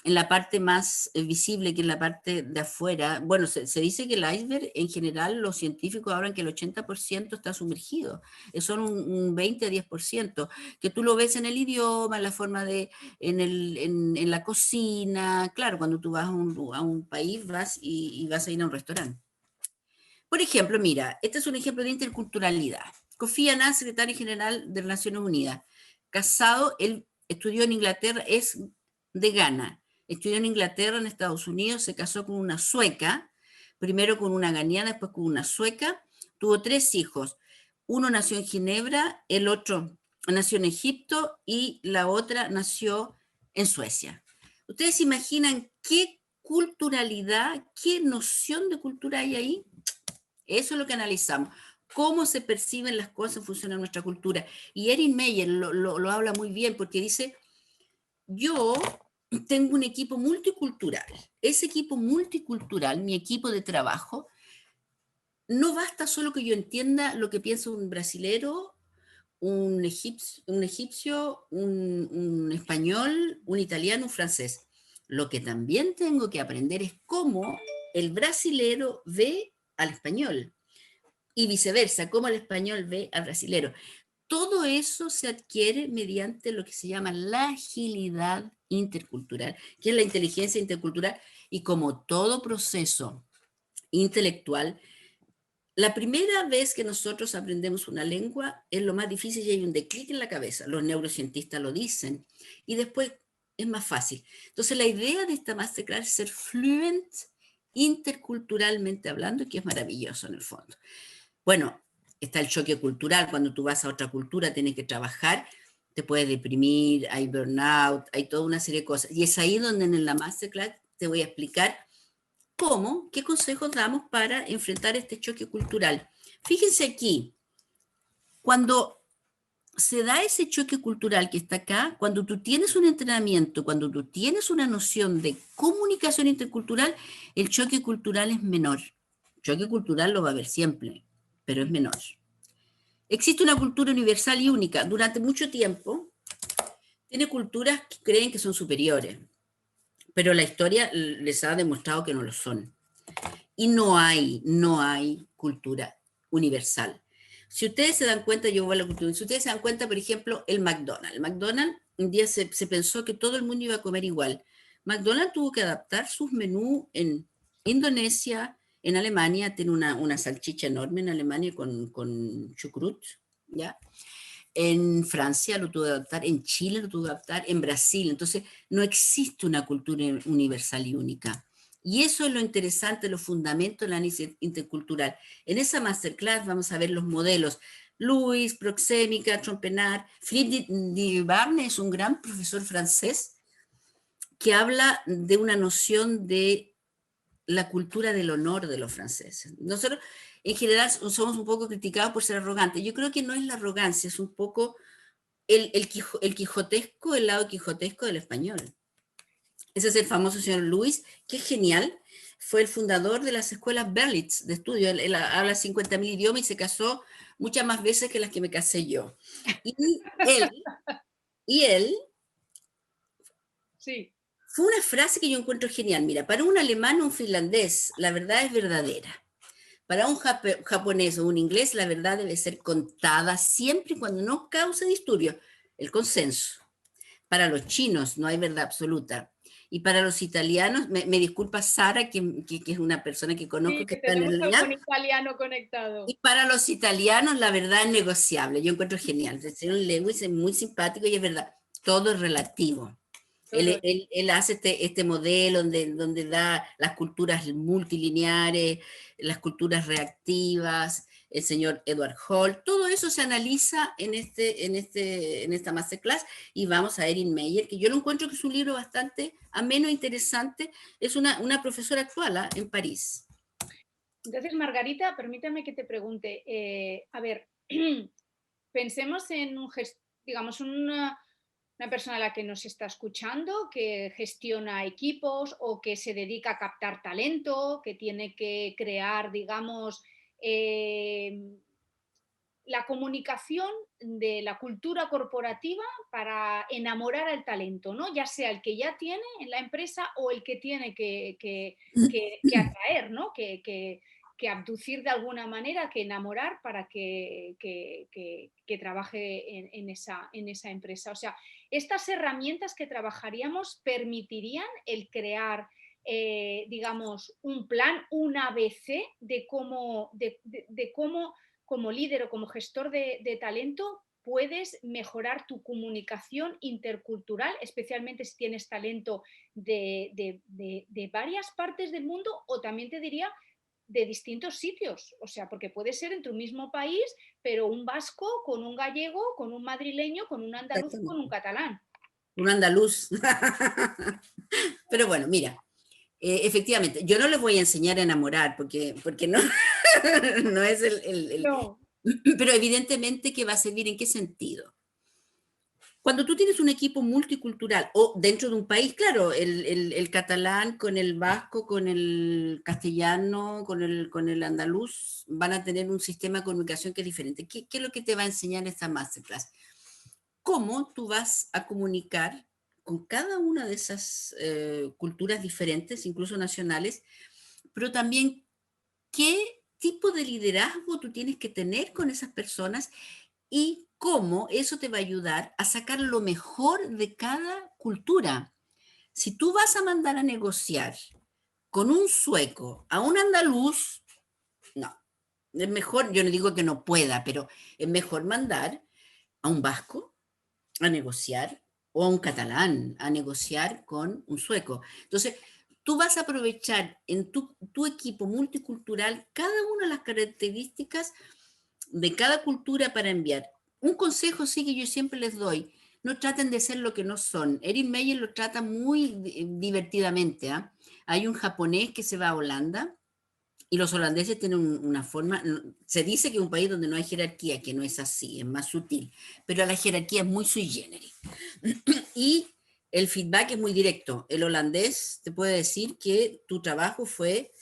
En la parte más visible, que en la parte de afuera, bueno, se dice que el iceberg, en general, los científicos hablan que el 80% está sumergido, son un 20 a 10%, que tú lo ves en el idioma, en la forma en la cocina, claro, cuando tú vas a un país vas y vas a ir a un restaurante. Por ejemplo, mira, este es un ejemplo de interculturalidad. Kofi Annan, secretario general de Naciones Unidas, casado, él estudió en Inglaterra, es de Ghana, estudió en Inglaterra, en Estados Unidos, se casó con una sueca, primero con una ghaniana, después con una sueca, tuvo 3 hijos, uno nació en Ginebra, el otro nació en Egipto y la otra nació en Suecia. ¿Ustedes se imaginan qué culturalidad, qué noción de cultura hay ahí? Eso es lo que analizamos. Cómo se perciben las cosas en función de nuestra cultura. Y Erin Meyer lo habla muy bien porque dice, yo tengo un equipo multicultural. Ese equipo multicultural, mi equipo de trabajo, no basta solo que yo entienda lo que piensa un brasilero, un egipcio, un español, un italiano, un francés. Lo que también tengo que aprender es cómo el brasilero ve al español y viceversa, cómo el español ve al brasilero. Todo eso se adquiere mediante lo que se llama la agilidad intercultural, que es la inteligencia intercultural, y como todo proceso intelectual, la primera vez que nosotros aprendemos una lengua es lo más difícil y hay un declic en la cabeza, los neurocientistas lo dicen, y después es más fácil. Entonces la idea de esta masterclass es ser fluent interculturalmente hablando, que es maravilloso en el fondo. Bueno, está el choque cultural, cuando tú vas a otra cultura tienes que trabajar, te puedes deprimir, hay burnout, hay toda una serie de cosas. Y es ahí donde en la masterclass te voy a explicar cómo, qué consejos damos para enfrentar este choque cultural. Fíjense aquí, cuando se da ese choque cultural que está acá, cuando tú tienes un entrenamiento, cuando tú tienes una noción de comunicación intercultural, el choque cultural es menor. El choque cultural lo va a haber siempre, pero es menor. Existe una cultura universal y única. Durante mucho tiempo, tiene culturas que creen que son superiores, pero la historia les ha demostrado que no lo son. Y no hay cultura universal. Si ustedes se dan cuenta, yo voy a la cultura, si ustedes se dan cuenta, por ejemplo, el McDonald's. El McDonald's, un día se pensó que todo el mundo iba a comer igual. McDonald's tuvo que adaptar sus menús en Indonesia, en Alemania, tiene una salchicha enorme en Alemania con chucrut, ¿ya? En Francia lo tuvo que adaptar, en Chile lo tuvo que adaptar, en Brasil. Entonces, no existe una cultura universal y única. Y eso es lo interesante, los fundamentos del análisis intercultural. En esa masterclass vamos a ver los modelos. Louis, Proxémica, Trompenard, Philippe de Barne es un gran profesor francés que habla de una noción de la cultura del honor de los franceses. Nosotros, en general, somos un poco criticados por ser arrogantes. Yo creo que no es la arrogancia, es un poco el quijotesco, el lado quijotesco del español. Ese es el famoso señor Louis, que es genial. Fue el fundador de las escuelas Berlitz de estudio. Él habla 50.000 idiomas y se casó muchas más veces que las que me casé yo. Y él sí. Fue una frase que yo encuentro genial. Mira, para un alemán o un finlandés, la verdad es verdadera. Para un japonés o un inglés, la verdad debe ser contada siempre y cuando no cause disturbio. El consenso. Para los chinos no hay verdad absoluta. Y para los italianos, me disculpa Sara, que es una persona que conozco Sí, que que está en tenemos el algún chat, italiano conectado. y para los italianos la verdad es negociable, yo encuentro genial. El señor Lewis es muy simpático y es verdad, todo es relativo. Él hace este modelo donde da las culturas multilineares, las culturas reactivas, el señor Edward Hall, todo eso se analiza en esta masterclass y vamos a Erin Meyer, que yo lo encuentro que es un libro bastante ameno e interesante, es una profesora actual en París. Entonces, Margarita, permítame que te pregunte, a ver, pensemos en digamos, una persona a la que nos está escuchando, que gestiona equipos o que se dedica a captar talento, que tiene que crear, digamos, la comunicación de la cultura corporativa para enamorar al talento, ¿no? Ya sea el que ya tiene en la empresa o el que tiene que atraer, ¿no? Que abducir de alguna manera, que enamorar para que trabaje en esa empresa. O sea, estas herramientas que trabajaríamos permitirían el crear, digamos, un plan, un ABC de cómo como líder o como gestor de talento puedes mejorar tu comunicación intercultural, especialmente si tienes talento de varias partes del mundo, o también te diría de distintos sitios, o sea, porque puede ser en tu mismo país, pero un vasco con un gallego, con un madrileño, con un andaluz, con un catalán. Un andaluz. Pero bueno, mira, efectivamente, yo no les voy a enseñar a enamorar, porque no, no es No. Pero evidentemente que va a servir en qué sentido. Cuando tú tienes un equipo multicultural o dentro de un país, claro, el catalán con el vasco, con el castellano, con el andaluz, van a tener un sistema de comunicación que es diferente. ¿Qué es lo que te va a enseñar esta masterclass? Cómo tú vas a comunicar con cada una de esas culturas diferentes, incluso nacionales, pero también qué tipo de liderazgo tú tienes que tener con esas personas y cómo eso te va a ayudar a sacar lo mejor de cada cultura. Si tú vas a mandar a negociar con un sueco a un andaluz, no, es mejor, yo no digo que no pueda, pero es mejor mandar a un vasco a negociar o a un catalán a negociar con un sueco. Entonces, tú vas a aprovechar en tu equipo multicultural cada una de las características de cada cultura para enviar. Un consejo sí que yo siempre les doy, no traten de ser lo que no son. Erin Meyer lo trata muy divertidamente. Hay un japonés que se va a Holanda y los holandeses tienen una forma, se dice que es un país donde no hay jerarquía, que no es así, es más sutil, pero la jerarquía es muy sui generis. Y el feedback es muy directo. El holandés te puede decir que tu trabajo fue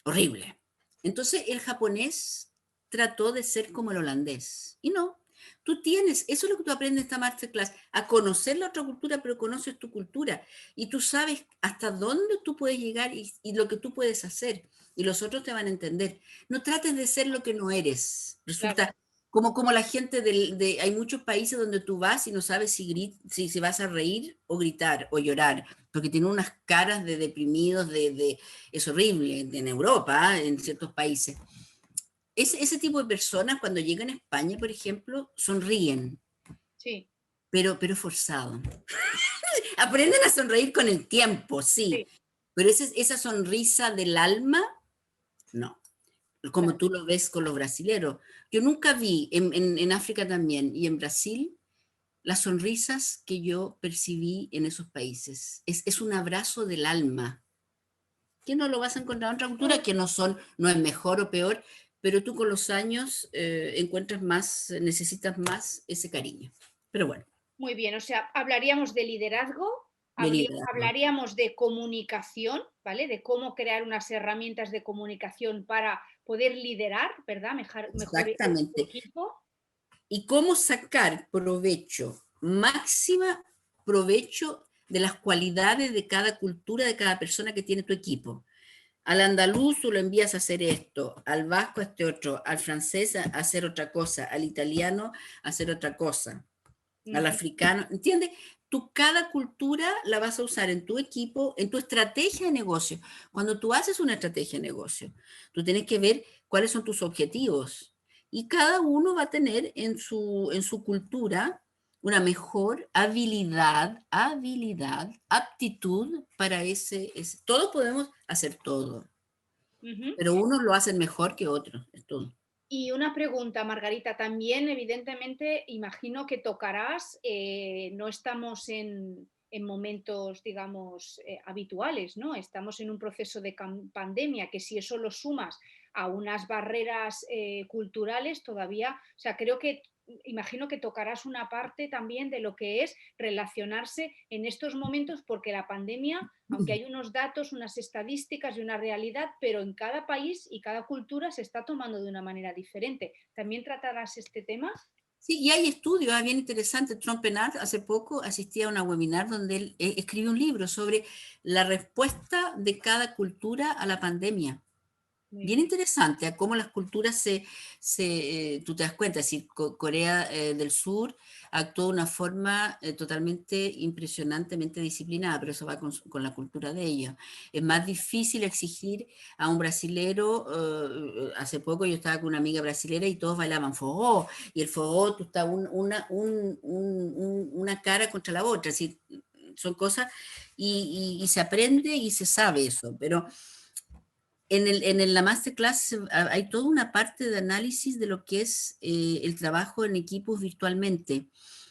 horrible. Entonces el japonés trató de ser como el holandés. Y no, tú tienes, eso es lo que tú aprendes en esta masterclass, a conocer la otra cultura, pero conoces tu cultura. Y tú sabes hasta dónde tú puedes llegar y lo que tú puedes hacer. Y los otros te van a entender. No trates de ser lo que no eres. Resulta Claro. como la gente hay muchos países donde tú vas y no sabes si vas a reír o gritar o llorar, porque tienen unas caras de deprimidos, es horrible, en Europa, en ciertos países. Ese tipo de personas cuando llegan a España, por ejemplo, sonríen, Sí. pero forzado. Aprenden a sonreír con el tiempo, sí, Sí. pero esa sonrisa del alma, no. Como Claro. tú lo ves con los brasileros. Yo nunca vi en África también y en Brasil las sonrisas que yo percibí en esos países. Es un abrazo del alma, que no lo vas a encontrar en otra cultura, que no es mejor o peor, pero tú con los años encuentras más, necesitas más ese cariño. Pero bueno, Muy bien, o sea, hablaríamos de liderazgo, de liderazgo. hablaríamos de comunicación, ¿vale? De cómo crear unas herramientas de comunicación para poder liderar, ¿verdad? Mejor el Exactamente. equipo. Y cómo sacar provecho, máxima provecho de las cualidades de cada cultura, de cada persona que tiene tu equipo. Al andaluz tú lo envías a hacer esto, al vasco a este otro, al francés a hacer otra cosa, al italiano a hacer otra cosa, al africano, ¿entiendes? tú cada cultura la vas a usar en tu equipo, en tu estrategia de negocio. Cuando tú haces una estrategia de negocio, tú tienes que ver cuáles son tus objetivos. Y cada uno va a tener en su cultura una mejor aptitud para ese. Todos podemos hacer todo, Ujú. pero unos lo hacen mejor que otros, es todo. Y una pregunta, Margarita, también evidentemente imagino que tocarás, no estamos en momentos, digamos, habituales, ¿no? Estamos en un proceso de pandemia, que si eso lo sumas a unas barreras culturales todavía, o sea, creo que imagino que tocarás una parte también de lo que es relacionarse en estos momentos, porque la pandemia, aunque hay unos datos, unas estadísticas y una realidad, pero en cada país y cada cultura se está tomando de una manera diferente. ¿También tratarás este tema? Sí, y hay estudios, bien interesante. Trump Penard hace poco asistía a una webinar donde él escribió un libro sobre la respuesta de cada cultura a la pandemia. Muy Bien bien. interesante, a cómo las culturas tú te das cuenta, es decir, Corea del Sur actuó de una forma totalmente impresionantemente disciplinada, pero eso va con la cultura de ellos. Es más difícil exigir a un brasilero, hace poco yo estaba con una amiga brasilera y todos bailaban fogó, y el fogó, tú estás una cara contra la otra, es decir, son cosas, y se aprende y se sabe eso, pero la masterclass hay toda una parte de análisis de lo que es el trabajo en equipos virtualmente,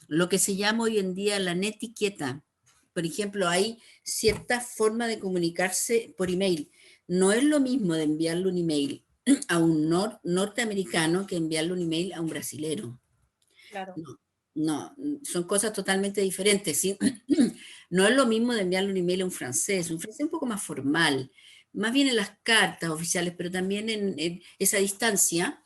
lo que se llama hoy en día la netiqueta. Por ejemplo, hay cierta forma de comunicarse por email. No es lo mismo de enviarle un email a un norteamericano que enviarle un email a un brasilero. Claro. No, no, son cosas totalmente diferentes, ¿sí? No es lo mismo de enviarle un email a un francés un poco más formal, más bien en las cartas oficiales, pero también en esa distancia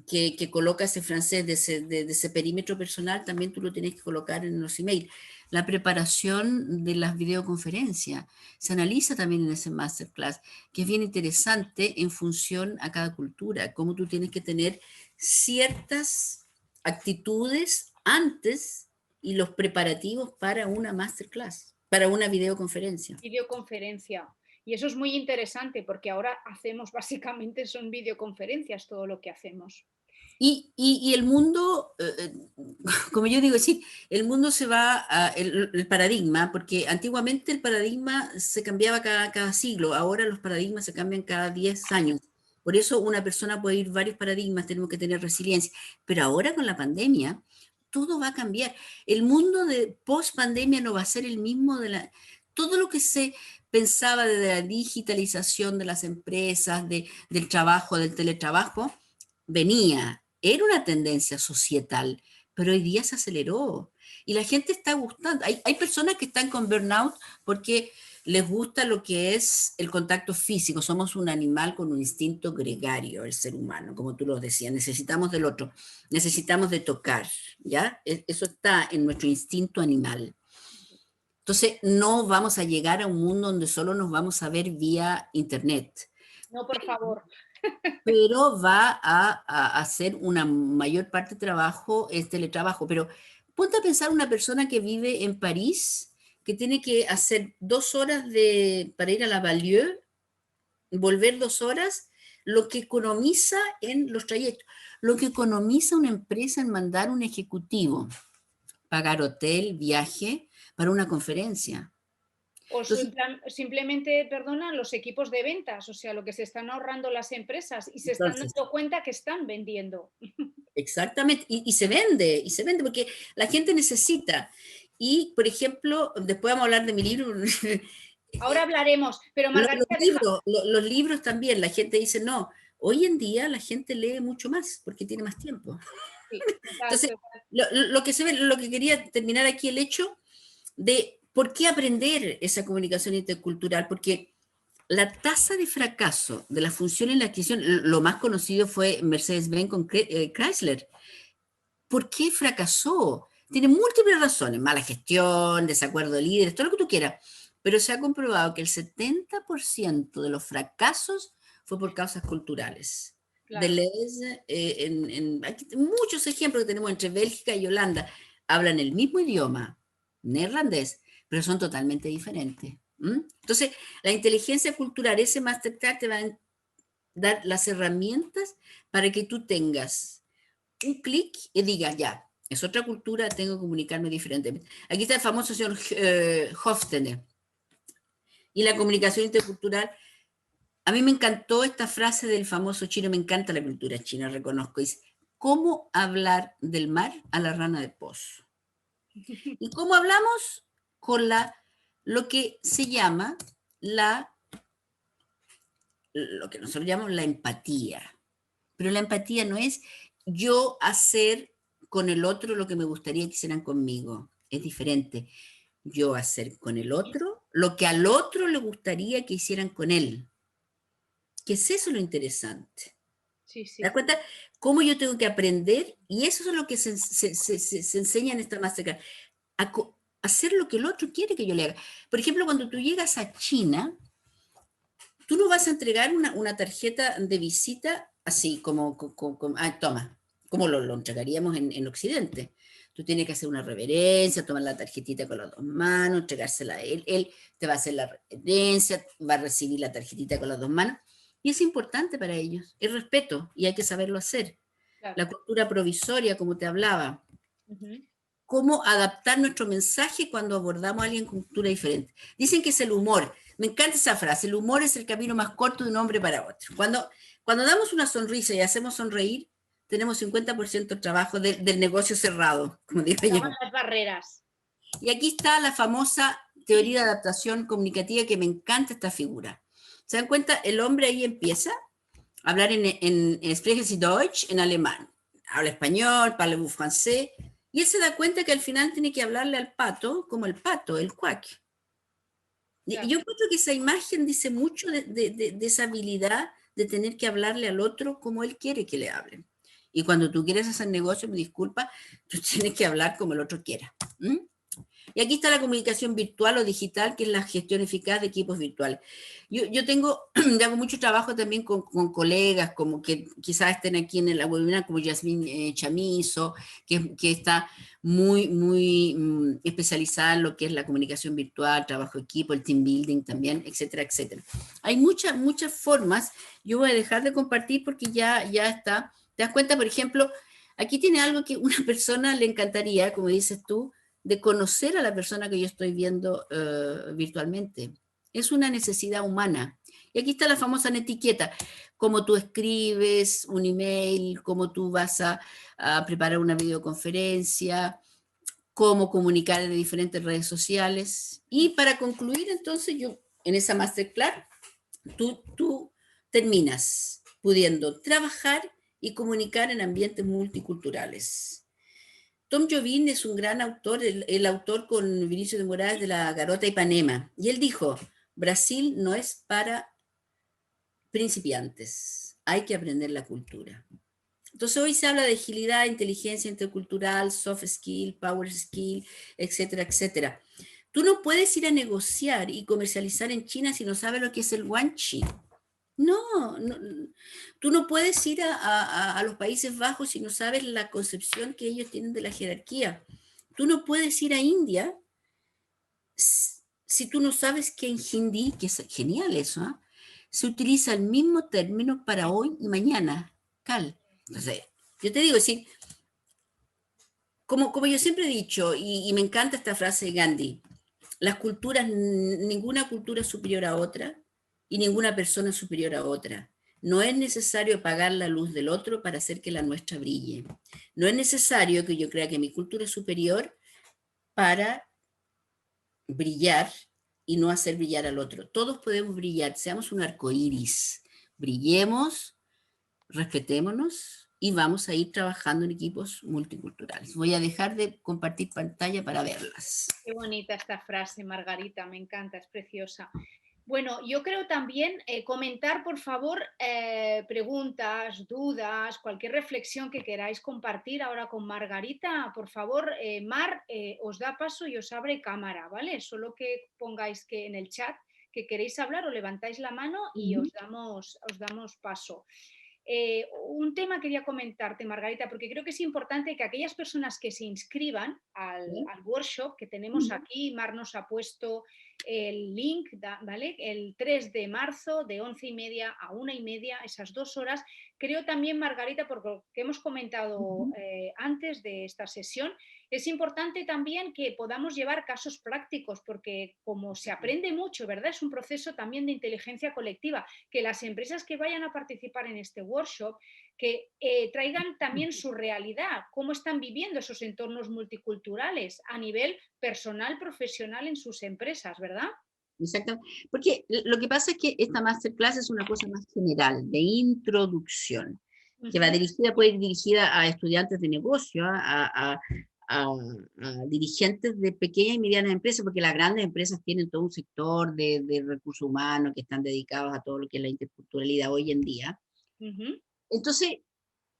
que coloca ese francés de ese perímetro personal, también tú lo tienes que colocar en los emails. La preparación de las videoconferencias se analiza también en ese masterclass, que es bien interesante en función a cada cultura, cómo tú tienes que tener ciertas actitudes antes y los preparativos para una masterclass, para una videoconferencia. Videoconferencia. Y eso es muy interesante porque ahora hacemos básicamente son videoconferencias todo lo que hacemos. Y el mundo, como yo digo, sí, el mundo se va el paradigma, porque antiguamente el paradigma se cambiaba cada siglo, ahora los paradigmas se cambian cada 10 años. Por eso una persona puede ir varios paradigmas, tenemos que tener resiliencia. Pero ahora con la pandemia, todo va a cambiar. El mundo de post pandemia no va a ser el mismo todo lo que se pensaba de la digitalización de las empresas, del trabajo, del teletrabajo, venía, era una tendencia societal, pero hoy día se aceleró y la gente está gustando. Hay personas que están con burnout porque les gusta lo que es el contacto físico. Somos un animal con un instinto gregario, el ser humano, como tú lo decías. Necesitamos del otro, necesitamos de tocar, ¿ya? Eso está en nuestro instinto animal. Entonces, no vamos a llegar a un mundo donde solo nos vamos a ver vía internet, No, por favor. pero va a hacer una mayor parte de trabajo, es teletrabajo. Pero ponte a pensar una persona que vive en París, que tiene que hacer 2 horas para ir a la Ballieu, volver 2 horas, lo que economiza en los trayectos, lo que economiza una empresa en mandar un ejecutivo, pagar hotel, viaje para una conferencia. O Entonces, simplemente, perdona, los equipos de ventas, o sea, lo que se están ahorrando las empresas y se están entonces dando cuenta que están vendiendo. exactamente, y se vende porque la gente necesita. Y, por ejemplo, después vamos a hablar de mi libro. Ahora hablaremos, pero Margarita, Los libros también, la gente dice, no, hoy en día la gente lee mucho más porque tiene más tiempo. sí, total, Entonces, total. lo que se ve, lo que quería terminar aquí, el hecho de por qué aprender esa comunicación intercultural, porque la tasa de fracaso de la función en la adquisición, lo más conocido fue Mercedes-Benz con Chrysler. ¿Por qué fracasó? Tiene múltiples razones, mala gestión, desacuerdo de líderes, todo lo que tú quieras, pero se ha comprobado que el 70% de los fracasos fue por causas culturales. Claro. Deleuze, aquí muchos ejemplos que tenemos entre Bélgica y Holanda, hablan el mismo idioma, neerlandés, pero son totalmente diferentes. Entonces, la inteligencia cultural, ese masterclass te va a dar las herramientas para que tú tengas un clic y digas, ya, es otra cultura, tengo que comunicarme diferentemente. Aquí está el famoso señor Hofstede. Y la comunicación intercultural. A mí me encantó esta frase del famoso chino, me encanta la cultura china, reconozco, dice, ¿cómo hablar del mar a la rana de pozo? ¿Y cómo hablamos? Con lo que se llama lo que nosotros llamamos la empatía. Pero la empatía no es yo hacer con el otro lo que me gustaría que hicieran conmigo, es diferente. Yo hacer con el otro lo que al otro le gustaría que hicieran con él. ¿Qué es eso lo interesante? Sí, ¿Te das sí. cuenta? Cómo yo tengo que aprender, y eso es lo que se enseña en esta masterclass, a hacer lo que el otro quiere que yo le haga. Por ejemplo, cuando tú llegas a China, tú no vas a entregar una tarjeta de visita así como toma, como lo entregaríamos en Occidente. Tú tienes que hacer una reverencia, tomar la tarjetita con las dos manos, entregársela a él. Él te va a hacer la reverencia, va a recibir la tarjetita con las dos manos. Y es importante para ellos, es respeto y hay que saberlo hacer. Claro. La cultura provisoria, como te hablaba. Uh-huh. Cómo adaptar nuestro mensaje cuando abordamos a alguien con cultura diferente. Dicen que es el humor. Me encanta esa frase. El humor es el camino más corto de un hombre para otro. Cuando damos una sonrisa y hacemos sonreír, tenemos 50% de trabajo del negocio cerrado, como digo yo. Las barreras. Y aquí está la famosa teoría de adaptación comunicativa, que me encanta esta figura. ¿Se dan cuenta? El hombre ahí empieza a hablar en Sprechen Sie Deutsch, en alemán. Habla español, parlez-vous français, y él se da cuenta que al final tiene que hablarle al pato como el pato, el cuac. Claro. Y yo creo que esa imagen dice mucho de esa habilidad de tener que hablarle al otro como él quiere que le hablen. Y cuando tú quieres hacer negocio, me disculpa, tú tienes que hablar como el otro quiera. Y aquí está la comunicación virtual o digital, que es la gestión eficaz de equipos virtuales. Yo hago mucho trabajo también con colegas, como que quizás estén aquí en la webinar, como Yasmín Chamizo, que está muy especializada en lo que es la comunicación virtual, trabajo de equipo, el team building también, etcétera, etcétera. Hay muchas formas. Yo voy a dejar de compartir porque ya está. ¿Te das cuenta? Por ejemplo, aquí tiene algo que una persona le encantaría, como dices tú, de conocer a la persona que yo estoy viendo virtualmente. Es una necesidad humana. Y aquí está la famosa etiqueta, cómo tú escribes un email, cómo tú vas a preparar una videoconferencia, cómo comunicar en diferentes redes sociales. Y para concluir, entonces, yo en esa masterclass, tú terminas pudiendo trabajar y comunicar en ambientes multiculturales. Tom Jobim es un gran autor, el autor con Vinicio de Moraes de La Garota Ipanema, y él dijo, Brasil no es para principiantes, hay que aprender la cultura. Entonces hoy se habla de agilidad, inteligencia intercultural, soft skill, power skill, etcétera, etcétera. Tú no puedes ir a negociar y comercializar en China si no sabes lo que es el guanxi. No, tú no puedes ir a los Países Bajos si no sabes la concepción que ellos tienen de la jerarquía. Tú no puedes ir a India si tú no sabes que en hindi, que es genial eso, ¿eh? Se utiliza el mismo término para hoy y mañana, cal. Entonces, yo te digo, sí, como yo siempre he dicho, y me encanta esta frase de Gandhi, las culturas, ninguna cultura es superior a otra y ninguna persona es superior a otra. No es necesario apagar la luz del otro para hacer que la nuestra brille. No es necesario que yo crea que mi cultura es superior para brillar y no hacer brillar al otro. Todos podemos brillar, seamos un arco iris. Brillemos, respetémonos y vamos a ir trabajando en equipos multiculturales. Voy a dejar de compartir pantalla para verlas. Qué bonita esta frase, Margarita, me encanta, es preciosa. Bueno, yo creo también comentar, por favor, preguntas, dudas, cualquier reflexión que queráis compartir ahora con Margarita. Por favor, Mar, os da paso y os abre cámara, ¿vale? Solo que pongáis que en el chat que queréis hablar o levantáis la mano y os damos paso. Un tema quería comentarte, Margarita, porque creo que es importante que aquellas personas que se inscriban al workshop que tenemos aquí, Mar nos ha puesto el link, ¿vale? El 3 de marzo de 11:30 a 1:30, esas 2 horas. Creo también, Margarita, por lo que hemos comentado antes de esta sesión, es importante también que podamos llevar casos prácticos, porque como se aprende mucho, ¿verdad? Es un proceso también de inteligencia colectiva, que las empresas que vayan a participar en este workshop, que traigan también su realidad, cómo están viviendo esos entornos multiculturales a nivel personal, profesional en sus empresas, ¿verdad? Exacto, porque lo que pasa es que esta masterclass es una cosa más general, de introducción, que va dirigida, puede ir dirigida a estudiantes de negocio, a dirigentes de pequeñas y medianas empresas, porque las grandes empresas tienen todo un sector de recursos humanos que están dedicados a todo lo que es la interculturalidad hoy en día. Entonces,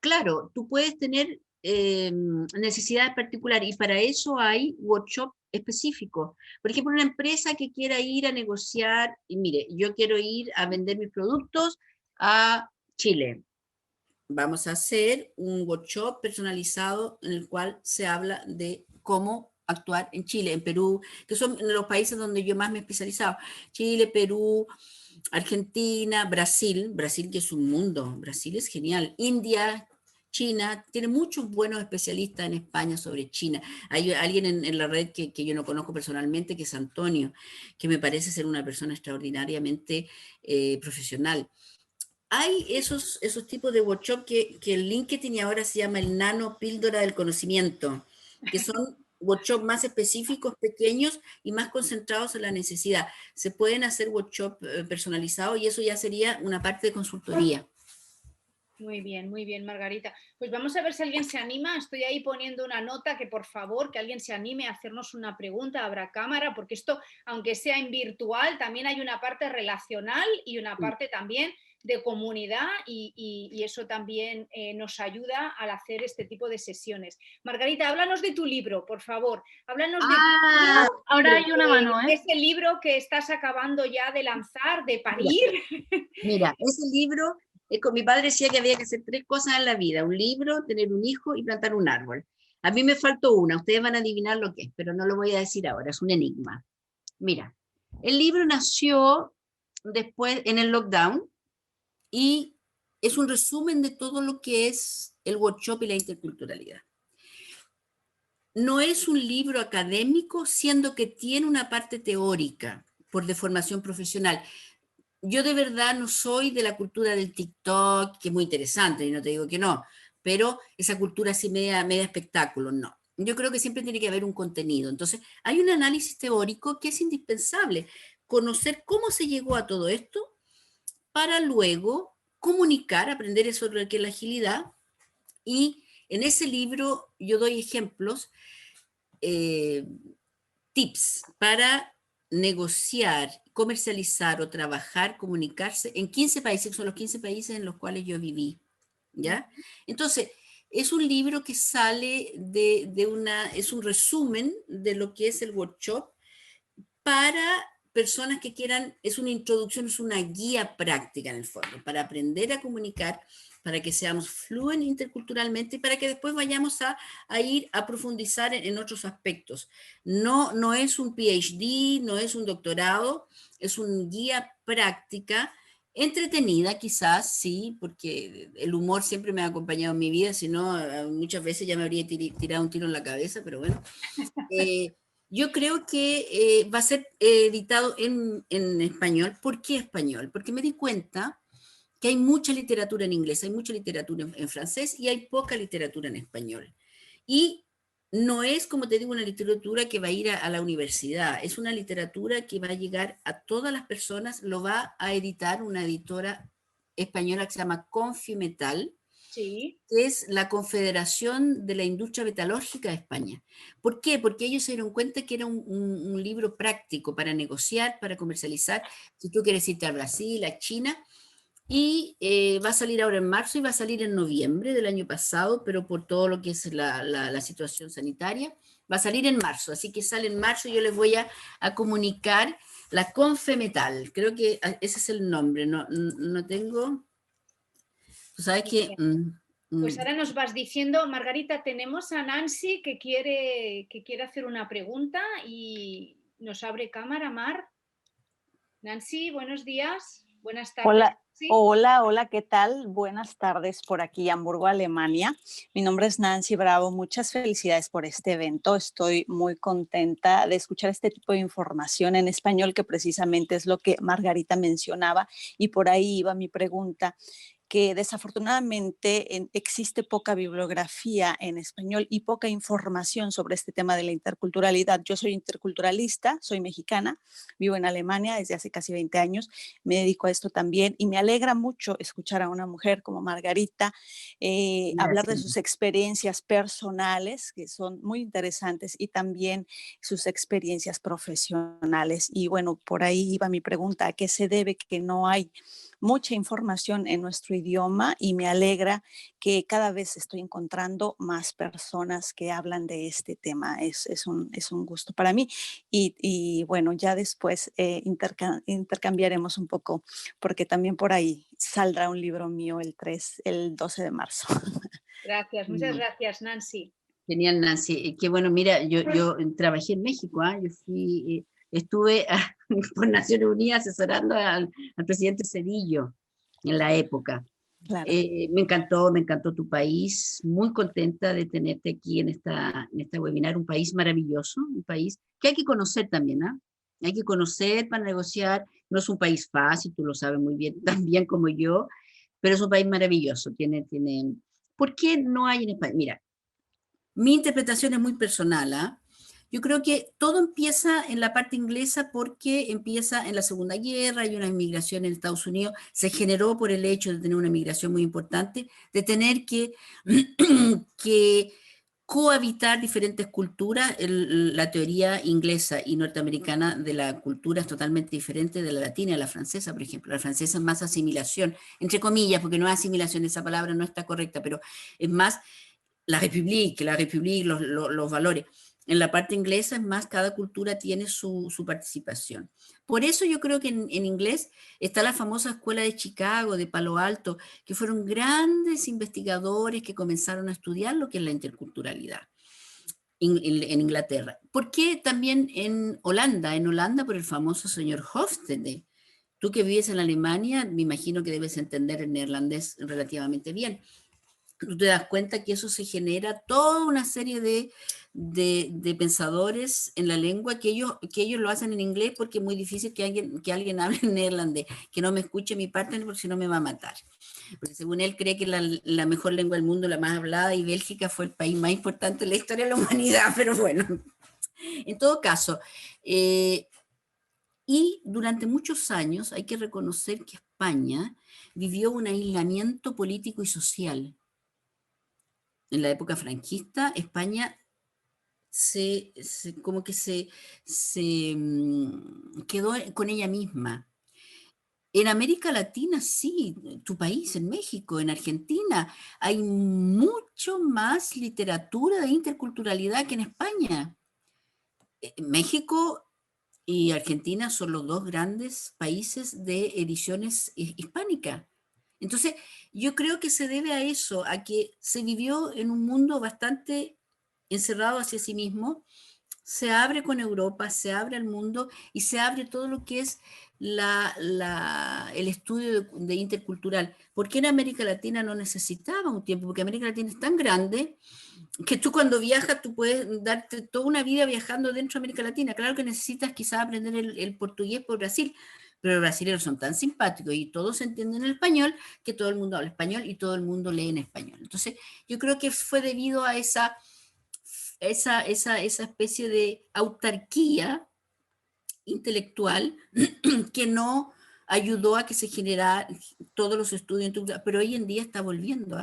claro, tú puedes tener necesidades particulares y para eso hay workshop específicos. Por ejemplo, una empresa que quiera ir a negociar, y mire, yo quiero ir a vender mis productos a Chile. Vamos a hacer un workshop personalizado en el cual se habla de cómo actuar en Chile, en Perú, que son los países donde yo más me he especializado. Chile, Perú, Argentina, Brasil, que es un mundo, Brasil es genial, India, China, tiene muchos buenos especialistas en España sobre China. Hay alguien en la red que yo no conozco personalmente, que es Antonio, que me parece ser una persona extraordinariamente profesional. Hay esos tipos de workshop que el link que tiene ahora se llama el nano píldora del conocimiento, que son workshops más específicos, pequeños y más concentrados en la necesidad. Se pueden hacer workshops personalizados y eso ya sería una parte de consultoría. Muy bien, Margarita. Pues vamos a ver si alguien se anima. Estoy ahí poniendo una nota que por favor, que alguien se anime a hacernos una pregunta, habrá cámara, porque esto, aunque sea en virtual, también hay una parte relacional y una parte también de comunidad y eso también nos ayuda al hacer este tipo de sesiones. Margarita, háblanos de tu libro, por favor. Háblanos de tu libro, ahora hay una mano, ¿eh? ese libro que estás acabando ya de lanzar, de parir. Mira, ese libro, mi padre decía que había que hacer 3 cosas en la vida: un libro, tener un hijo y plantar un árbol. A mí me faltó una, ustedes van a adivinar lo que es, pero no lo voy a decir ahora, es un enigma. Mira, el libro nació después en el lockdown, y es un resumen de todo lo que es el workshop y la interculturalidad. No es un libro académico, siendo que tiene una parte teórica por deformación profesional. Yo de verdad no soy de la cultura del TikTok, que es muy interesante, y no te digo que no, pero esa cultura así media espectáculo, no. Yo creo que siempre tiene que haber un contenido. Entonces, hay un análisis teórico que es indispensable, conocer cómo se llegó a todo esto para luego comunicar, aprender eso de lo que es la agilidad. Y en ese libro yo doy ejemplos, tips para negociar, comercializar o trabajar, comunicarse en 15 países, que son los 15 países en los cuales yo viví, ¿ya? Entonces, es un libro que sale es un resumen de lo que es el workshop para personas que quieran, es una introducción, es una guía práctica en el fondo, para aprender a comunicar, para que seamos fluentes interculturalmente y para que después vayamos a ir a profundizar en otros aspectos. No es un PhD, no es un doctorado, es una guía práctica, entretenida quizás, sí, porque el humor siempre me ha acompañado en mi vida, si no, muchas veces ya me habría tirado un tiro en la cabeza, pero bueno. Yo creo que va a ser editado en español. ¿Por qué español? Porque me di cuenta que hay mucha literatura en inglés, hay mucha literatura en francés y hay poca literatura en español. Y no es, como te digo, una literatura que va a ir a la universidad, es una literatura que va a llegar a todas las personas, lo va a editar una editora española que se llama Confimetal, Sí. que es la Confederación de la Industria Metalúrgica de España. ¿Por qué? Porque ellos se dieron cuenta que era un libro práctico para negociar, para comercializar, si tú quieres irte a Brasil, a China, y va a salir ahora en marzo y va a salir en noviembre del año pasado, pero por todo lo que es la situación sanitaria, va a salir en marzo, así que sale en marzo y yo les voy a comunicar la Confemetal, creo que ese es el nombre, no tengo... Tú sabes que... Pues ahora nos vas diciendo, Margarita, tenemos a Nancy que quiere hacer una pregunta y nos abre cámara, Mar. Nancy, buenos días, buenas tardes. Hola, ¿Sí? hola, ¿qué tal? Buenas tardes por aquí, Hamburgo, Alemania. Mi nombre es Nancy Bravo. Muchas felicidades por este evento. Estoy muy contenta de escuchar este tipo de información en español, que precisamente es lo que Margarita mencionaba, y por ahí iba mi pregunta, que desafortunadamente existe poca bibliografía en español y poca información sobre este tema de la interculturalidad. Yo soy interculturalista, soy mexicana, vivo en Alemania desde hace casi 20 años, me dedico a esto también y me alegra mucho escuchar a una mujer como Margarita hablar de sus experiencias personales, que son muy interesantes, y también sus experiencias profesionales. Y bueno, por ahí iba mi pregunta: ¿a qué se debe que no hay mucha información en nuestro idioma? Y me alegra que cada vez estoy encontrando más personas que hablan de este tema. Es un gusto para mí. Y bueno, ya después intercambiaremos un poco, porque también por ahí saldrá un libro mío el 12 de marzo. Gracias, muchas gracias, Nancy. Genial, Nancy. Qué bueno, mira, yo trabajé en México, yo fui, estuve por Naciones Unidas asesorando al presidente Cedillo en la época. Claro. Me encantó tu país, muy contenta de tenerte aquí en esta webinar, un país maravilloso, un país que hay que conocer también, hay que conocer para negociar. No es un país fácil, tú lo sabes muy bien, tan bien como yo, pero es un país maravilloso, tiene... ¿Por qué no hay en España? Mira, mi interpretación es muy personal, Yo creo que todo empieza en la parte inglesa porque empieza en la Segunda Guerra, hay una inmigración en Estados Unidos, se generó por el hecho de tener una inmigración muy importante, de tener que cohabitar diferentes culturas. La teoría inglesa y norteamericana de la cultura es totalmente diferente de la latina y la francesa, por ejemplo. La francesa es más asimilación, entre comillas, porque no es asimilación, esa palabra no está correcta, pero es más la République, los valores. En la parte inglesa es más, cada cultura tiene su participación. Por eso yo creo que en inglés está la famosa escuela de Chicago, de Palo Alto, que fueron grandes investigadores que comenzaron a estudiar lo que es la interculturalidad en Inglaterra. ¿Por qué también en Holanda? En Holanda por el famoso señor Hofstede. Tú que vives en Alemania, me imagino que debes entender el neerlandés relativamente bien. Tú te das cuenta que eso se genera toda una serie de pensadores en la lengua que ellos lo hacen en inglés porque es muy difícil que alguien hable en neerlandés, que no me escuche mi partner porque si no me va a matar. Porque según él cree que la mejor lengua del mundo, la más hablada, y Bélgica fue el país más importante en la historia de la humanidad, pero bueno, en todo caso, y durante muchos años hay que reconocer que España vivió un aislamiento político y social. En la época franquista, España como que se quedó con ella misma. En América Latina, sí, tu país, en México, en Argentina, hay mucho más literatura de interculturalidad que en España. México y Argentina son los dos grandes países de ediciones hispánicas. Entonces, yo creo que se debe a eso, a que se vivió en un mundo bastante encerrado hacia sí mismo, se abre con Europa, se abre al mundo y se abre todo lo que es el estudio de intercultural. ¿Por qué en América Latina no necesitaba un tiempo? Porque América Latina es tan grande que tú cuando viajas, tú puedes darte toda una vida viajando dentro de América Latina. Claro que necesitas quizás aprender el portugués por Brasil, pero los brasileños son tan simpáticos y todos entienden el español que todo el mundo habla español y todo el mundo lee en español. Entonces, yo creo que fue debido a esa especie de autarquía intelectual que no ayudó a que se generaran todos los estudios, pero hoy en día está volviendo.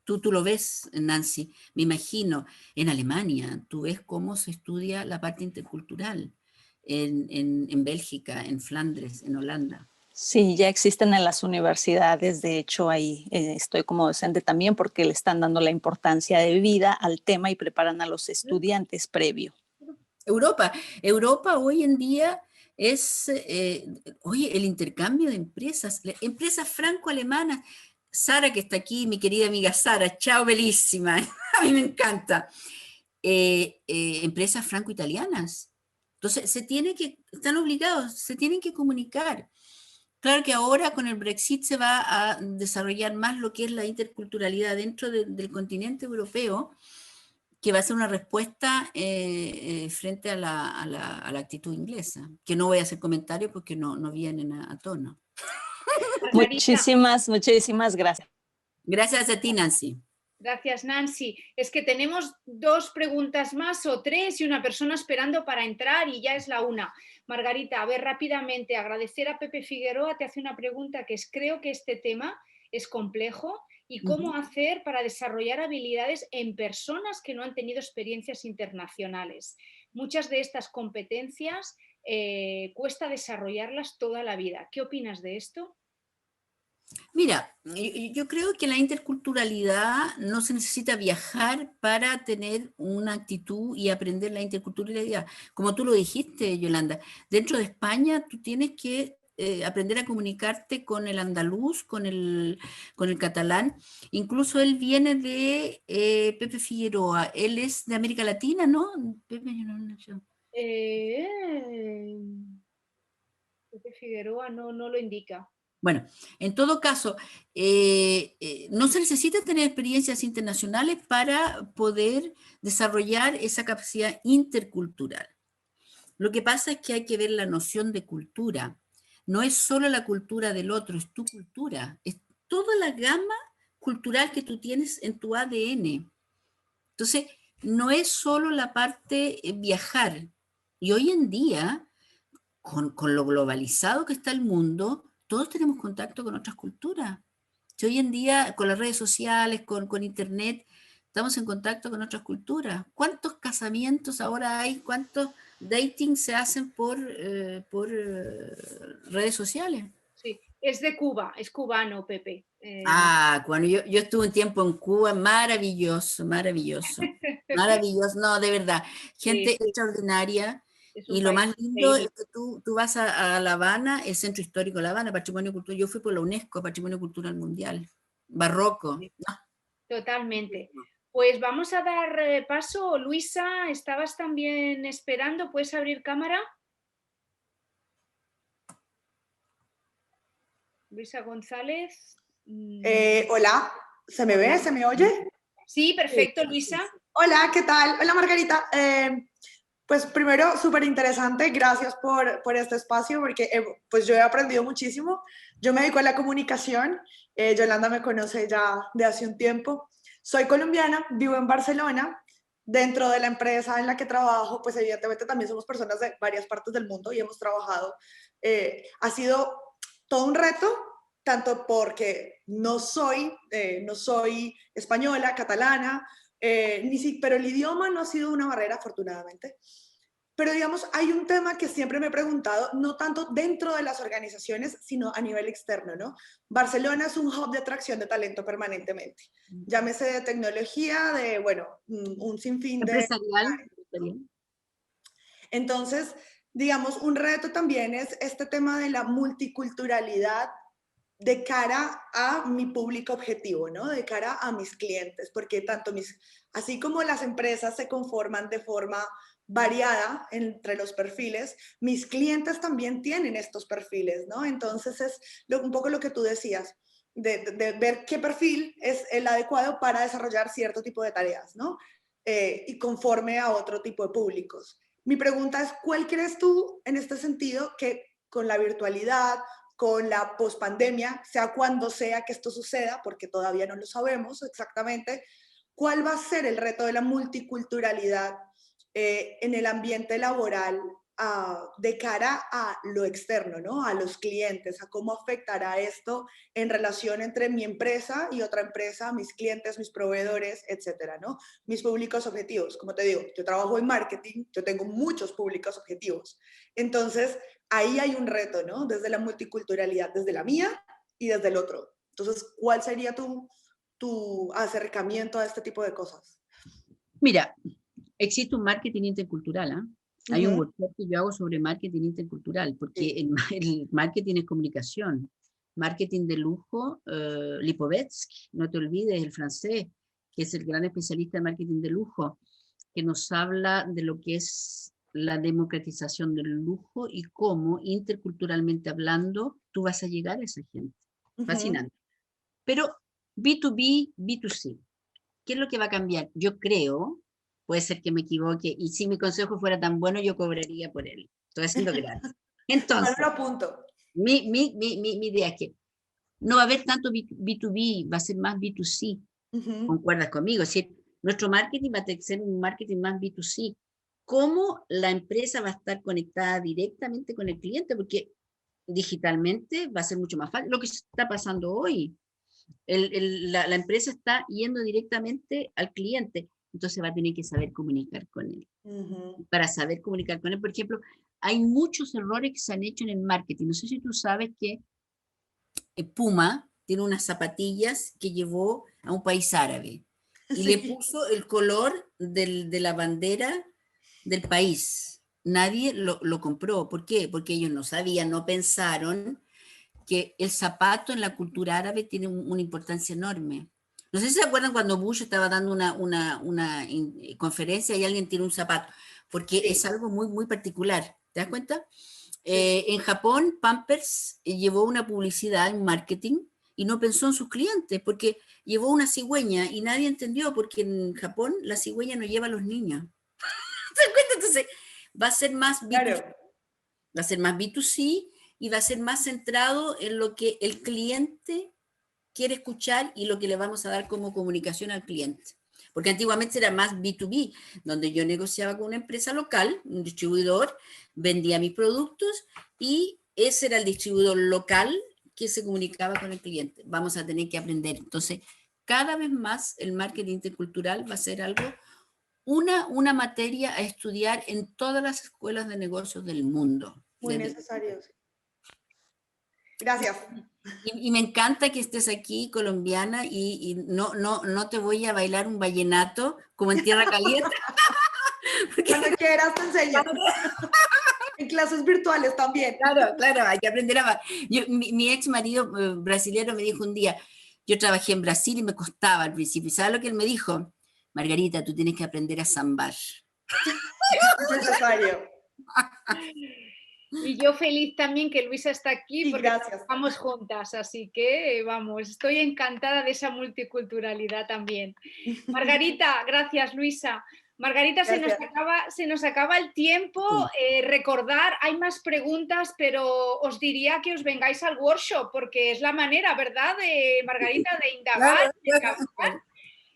Tú lo ves, Nancy, me imagino, en Alemania, tú ves cómo se estudia la parte intercultural, en Bélgica, en Flandes, en Holanda. Sí, ya existen en las universidades, de hecho ahí estoy como docente también porque le están dando la importancia de vida al tema y preparan a los estudiantes previo. Europa hoy en día es, oye, el intercambio de empresas franco-alemanas, Sara, que está aquí, mi querida amiga Sara, chao, bellísima, a mí me encanta. Empresas franco-italianas. Entonces, están obligados, se tienen que comunicar. Claro que ahora con el Brexit se va a desarrollar más lo que es la interculturalidad dentro del continente europeo, que va a ser una respuesta frente a la actitud inglesa, que no voy a hacer comentarios porque no vienen a tono. Muchísimas gracias. Gracias a ti, Nancy. Gracias, Nancy. Es que tenemos 2 preguntas más o 3 y una persona esperando para entrar y ya es la 1. Margarita, a ver, rápidamente, agradecer a Pepe Figueroa, te hace una pregunta que creo que este tema es complejo y cómo hacer para desarrollar habilidades en personas que no han tenido experiencias internacionales. Muchas de estas competencias cuesta desarrollarlas toda la vida. ¿Qué opinas de esto? Mira, yo creo que la interculturalidad no se necesita viajar para tener una actitud y aprender la interculturalidad. Como tú lo dijiste, Yolanda, dentro de España tú tienes que aprender a comunicarte con el andaluz, con el catalán. Incluso él viene de Pepe Figueroa, él es de América Latina, ¿no? Pepe Figueroa no lo indica. Bueno, en todo caso, no se necesita tener experiencias internacionales para poder desarrollar esa capacidad intercultural. Lo que pasa es que hay que ver la noción de cultura. No es solo la cultura del otro, es tu cultura. Es toda la gama cultural que tú tienes en tu ADN. Entonces, no es solo la parte viajar. Y hoy en día, con lo globalizado que está el mundo, todos tenemos contacto con otras culturas. Si hoy en día, con las redes sociales, con internet, estamos en contacto con otras culturas. ¿Cuántos casamientos ahora hay? ¿Cuántos dating se hacen por redes sociales? Sí, es de Cuba, es cubano, Pepe. Cuando yo estuve un tiempo en Cuba, maravilloso, maravilloso. Maravilloso, no, de verdad. Gente extraordinaria. Y lo más lindo es que tú vas a La Habana, el Centro Histórico de La Habana, Patrimonio Cultural. Yo fui por la UNESCO, Patrimonio Cultural Mundial. Barroco. No. Totalmente. Pues vamos a dar paso. Luisa, ¿estabas también esperando? ¿Puedes abrir cámara? Luisa González. Hola, ¿se me ve? ¿Se me oye? Sí, perfecto, Luisa. Hola, ¿qué tal? Hola, Margarita. Pues primero, súper interesante, gracias por este espacio, porque pues yo he aprendido muchísimo. Yo me dedico a la comunicación, Yolanda me conoce ya de hace un tiempo. Soy colombiana, vivo en Barcelona. Dentro de la empresa en la que trabajo, pues evidentemente también somos personas de varias partes del mundo y hemos trabajado. Ha sido todo un reto, tanto porque no soy española, catalana, pero el idioma no ha sido una barrera, afortunadamente. Pero digamos, hay un tema que siempre me he preguntado, no tanto dentro de las organizaciones, sino a nivel externo, ¿no? Barcelona es un hub de atracción de talento permanentemente. Llámese de tecnología, de, bueno, un sinfín de... Empresarial. Entonces, digamos, un reto también es este tema de la multiculturalidad de cara a mi público objetivo, ¿no? De cara a mis clientes, porque así como las empresas se conforman de forma variada entre los perfiles, mis clientes también tienen estos perfiles, ¿no? Entonces es un poco lo que tú decías, de ver qué perfil es el adecuado para desarrollar cierto tipo de tareas, ¿no? Y conforme a otro tipo de públicos. Mi pregunta es, ¿cuál crees tú en este sentido que con la virtualidad, con la pospandemia, sea cuando sea que esto suceda, porque todavía no lo sabemos exactamente, cuál va a ser el reto de la multiculturalidad en el ambiente laboral de cara a lo externo, ¿no? A los clientes, a cómo afectará esto en relación entre mi empresa y otra empresa, mis clientes, mis proveedores, etcétera, ¿no? Mis públicos objetivos. Como te digo, yo trabajo en marketing, yo tengo muchos públicos objetivos. Entonces, ahí hay un reto, ¿no? Desde la multiculturalidad, desde la mía y desde el otro. Entonces, ¿cuál sería tu acercamiento a este tipo de cosas? Mira, existe un marketing intercultural, ¿eh? Hay un workshop que yo hago sobre marketing intercultural, porque el marketing es comunicación. marketing de lujo, Lipovetsky, no te olvides, el francés, que es el gran especialista en marketing de lujo, que nos habla de lo que es la democratización del lujo y cómo interculturalmente hablando tú vas a llegar a esa gente. Fascinante. Pero B2B, B2C, ¿qué es lo que va a cambiar? Yo creo, puede ser que me equivoque, y si mi consejo fuera tan bueno, yo cobraría por él. Estoy haciendo gratis. Entonces, Bueno, lo apunto. mi idea es que no va a haber tanto B2B, va a ser más B2C. ¿Concuerdas conmigo? Es decir, nuestro marketing va a ser un marketing más B2C. ¿Cómo la empresa va a estar conectada directamente con el cliente? Porque digitalmente va a ser mucho más fácil. Lo que está pasando hoy, la empresa está yendo directamente al cliente, entonces va a tener que saber comunicar con él. Para saber comunicar con él, por ejemplo, hay muchos errores que se han hecho en el marketing. No sé si tú sabes que Puma tiene unas zapatillas que llevó a un país árabe y le puso el color de la bandera del país. Nadie lo compró. ¿Por qué? Porque ellos no sabían, no pensaron que el zapato en la cultura árabe tiene una importancia enorme. No sé si se acuerdan cuando Bush estaba dando una conferencia y alguien tiró un zapato, porque es algo muy, muy particular. ¿Te das cuenta? En Japón, Pampers llevó una publicidad en marketing y no pensó en sus clientes, porque llevó una cigüeña y nadie entendió, porque en Japón la cigüeña no lleva a los niños. ¿Te das cuenta? Entonces, va a ser más B2C, Claro. va a ser más B2C y va a ser más centrado en lo que el cliente quiere escuchar y lo que le vamos a dar como comunicación al cliente. Porque antiguamente era más B2B, donde yo negociaba con una empresa local, un distribuidor, vendía mis productos y ese era el distribuidor local que se comunicaba con el cliente. Vamos a tener que aprender. Entonces, cada vez más el marketing intercultural va a ser algo, una materia a estudiar en todas las escuelas de negocios del mundo. Muy necesario. Gracias. Y me encanta que estés aquí, colombiana, y no te voy a bailar un vallenato como en Tierra Caliente. Cuando quieras te enseño. En clases virtuales también. Claro, hay que aprender a... mi ex marido brasilero me dijo un día, yo trabajé en Brasil y me costaba al principio. ¿Y sabes lo que él me dijo? Margarita, tú tienes que aprender a zambar. Necesario. Y yo feliz también que Luisa está aquí Sí, porque gracias. estamos juntas, así que vamos, estoy encantada de esa multiculturalidad también. Margarita, gracias Luisa. Margarita, gracias. se nos acaba el tiempo. Recordar, hay más preguntas, pero os diría que os vengáis al workshop porque es la manera, ¿verdad, Margarita, de indagar, Claro.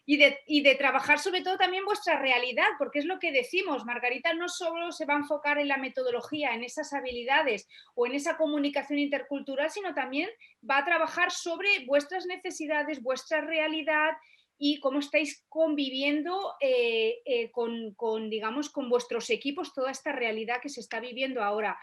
y de trabajar sobre todo también vuestra realidad, porque es lo que decimos, Margarita no solo se va a enfocar en la metodología, en esas habilidades o en esa comunicación intercultural, sino también va a trabajar sobre vuestras necesidades, vuestra realidad y cómo estáis conviviendo digamos, con vuestros equipos toda esta realidad que se está viviendo ahora.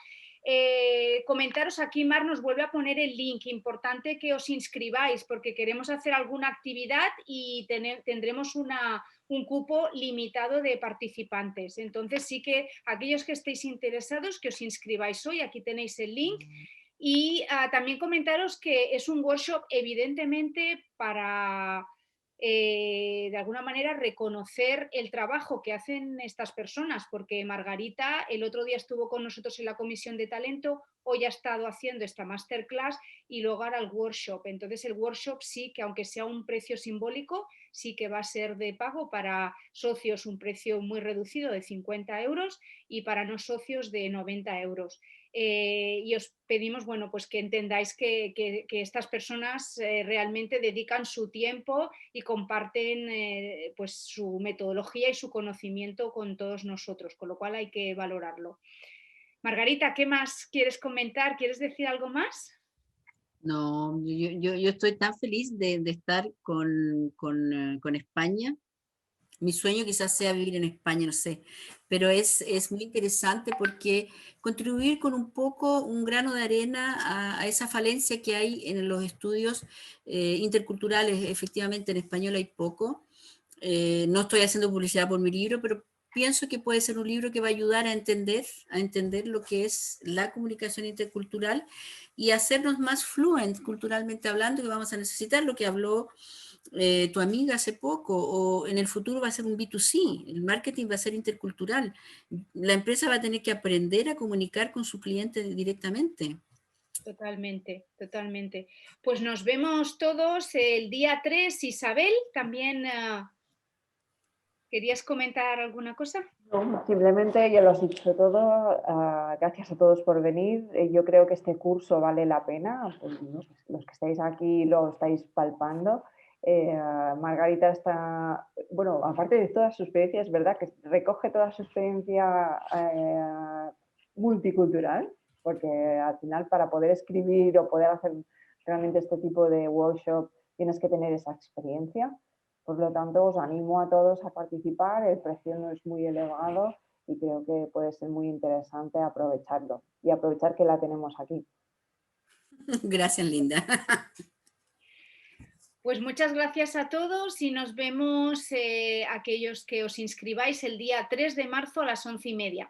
Comentaros aquí, Mar nos vuelve a poner el link, importante que os inscribáis porque queremos hacer alguna actividad y tendremos un cupo limitado de participantes, entonces sí que aquellos que estéis interesados que os inscribáis hoy, aquí tenéis el link. Y también comentaros que es un workshop evidentemente para de alguna manera reconocer el trabajo que hacen estas personas, porque Margarita el otro día estuvo con nosotros en la comisión de talento, hoy ha estado haciendo esta masterclass y luego hará el workshop. Entonces el workshop sí que, aunque sea un precio simbólico, sí que va a ser de pago para socios, un precio muy reducido de 50 euros y para no socios de 90 euros. Y os pedimos, bueno, pues que entendáis que estas personas realmente dedican su tiempo y comparten pues su metodología y su conocimiento con todos nosotros, con lo cual hay que valorarlo. Margarita, ¿qué más quieres comentar? ¿Quieres decir algo más? No, yo estoy tan feliz de estar con España. Mi sueño quizás sea vivir en España, no sé, pero es muy interesante porque contribuir con un poco, un grano de arena a esa falencia que hay en los estudios interculturales. Efectivamente en español hay poco. No estoy haciendo publicidad por mi libro, pero pienso que puede ser un libro que va a ayudar a entender lo que es la comunicación intercultural y hacernos más fluent culturalmente hablando, que vamos a necesitar lo que habló tu amiga hace poco, o en el futuro va a ser un B2C, el marketing va a ser intercultural. La empresa va a tener que aprender a comunicar con su cliente directamente. Totalmente, totalmente. Pues nos vemos todos el día 3. Isabel, también ¿querías comentar alguna cosa? No, simplemente ya lo has dicho todo. Gracias a todos por venir. Yo creo que este curso vale la pena. Pues, ¿no? Los que estáis aquí lo estáis palpando. Margarita está, bueno, aparte de toda su experiencia, es verdad que recoge toda su experiencia multicultural, porque al final para poder escribir o poder hacer realmente este tipo de workshop tienes que tener esa experiencia. Por lo tanto, os animo a todos a participar, el precio no es muy elevado y creo que puede ser muy interesante aprovecharlo y aprovechar que la tenemos aquí. Gracias, Linda. Pues muchas gracias a todos y nos vemos aquellos que os inscribáis el día 3 de marzo a las 11:30.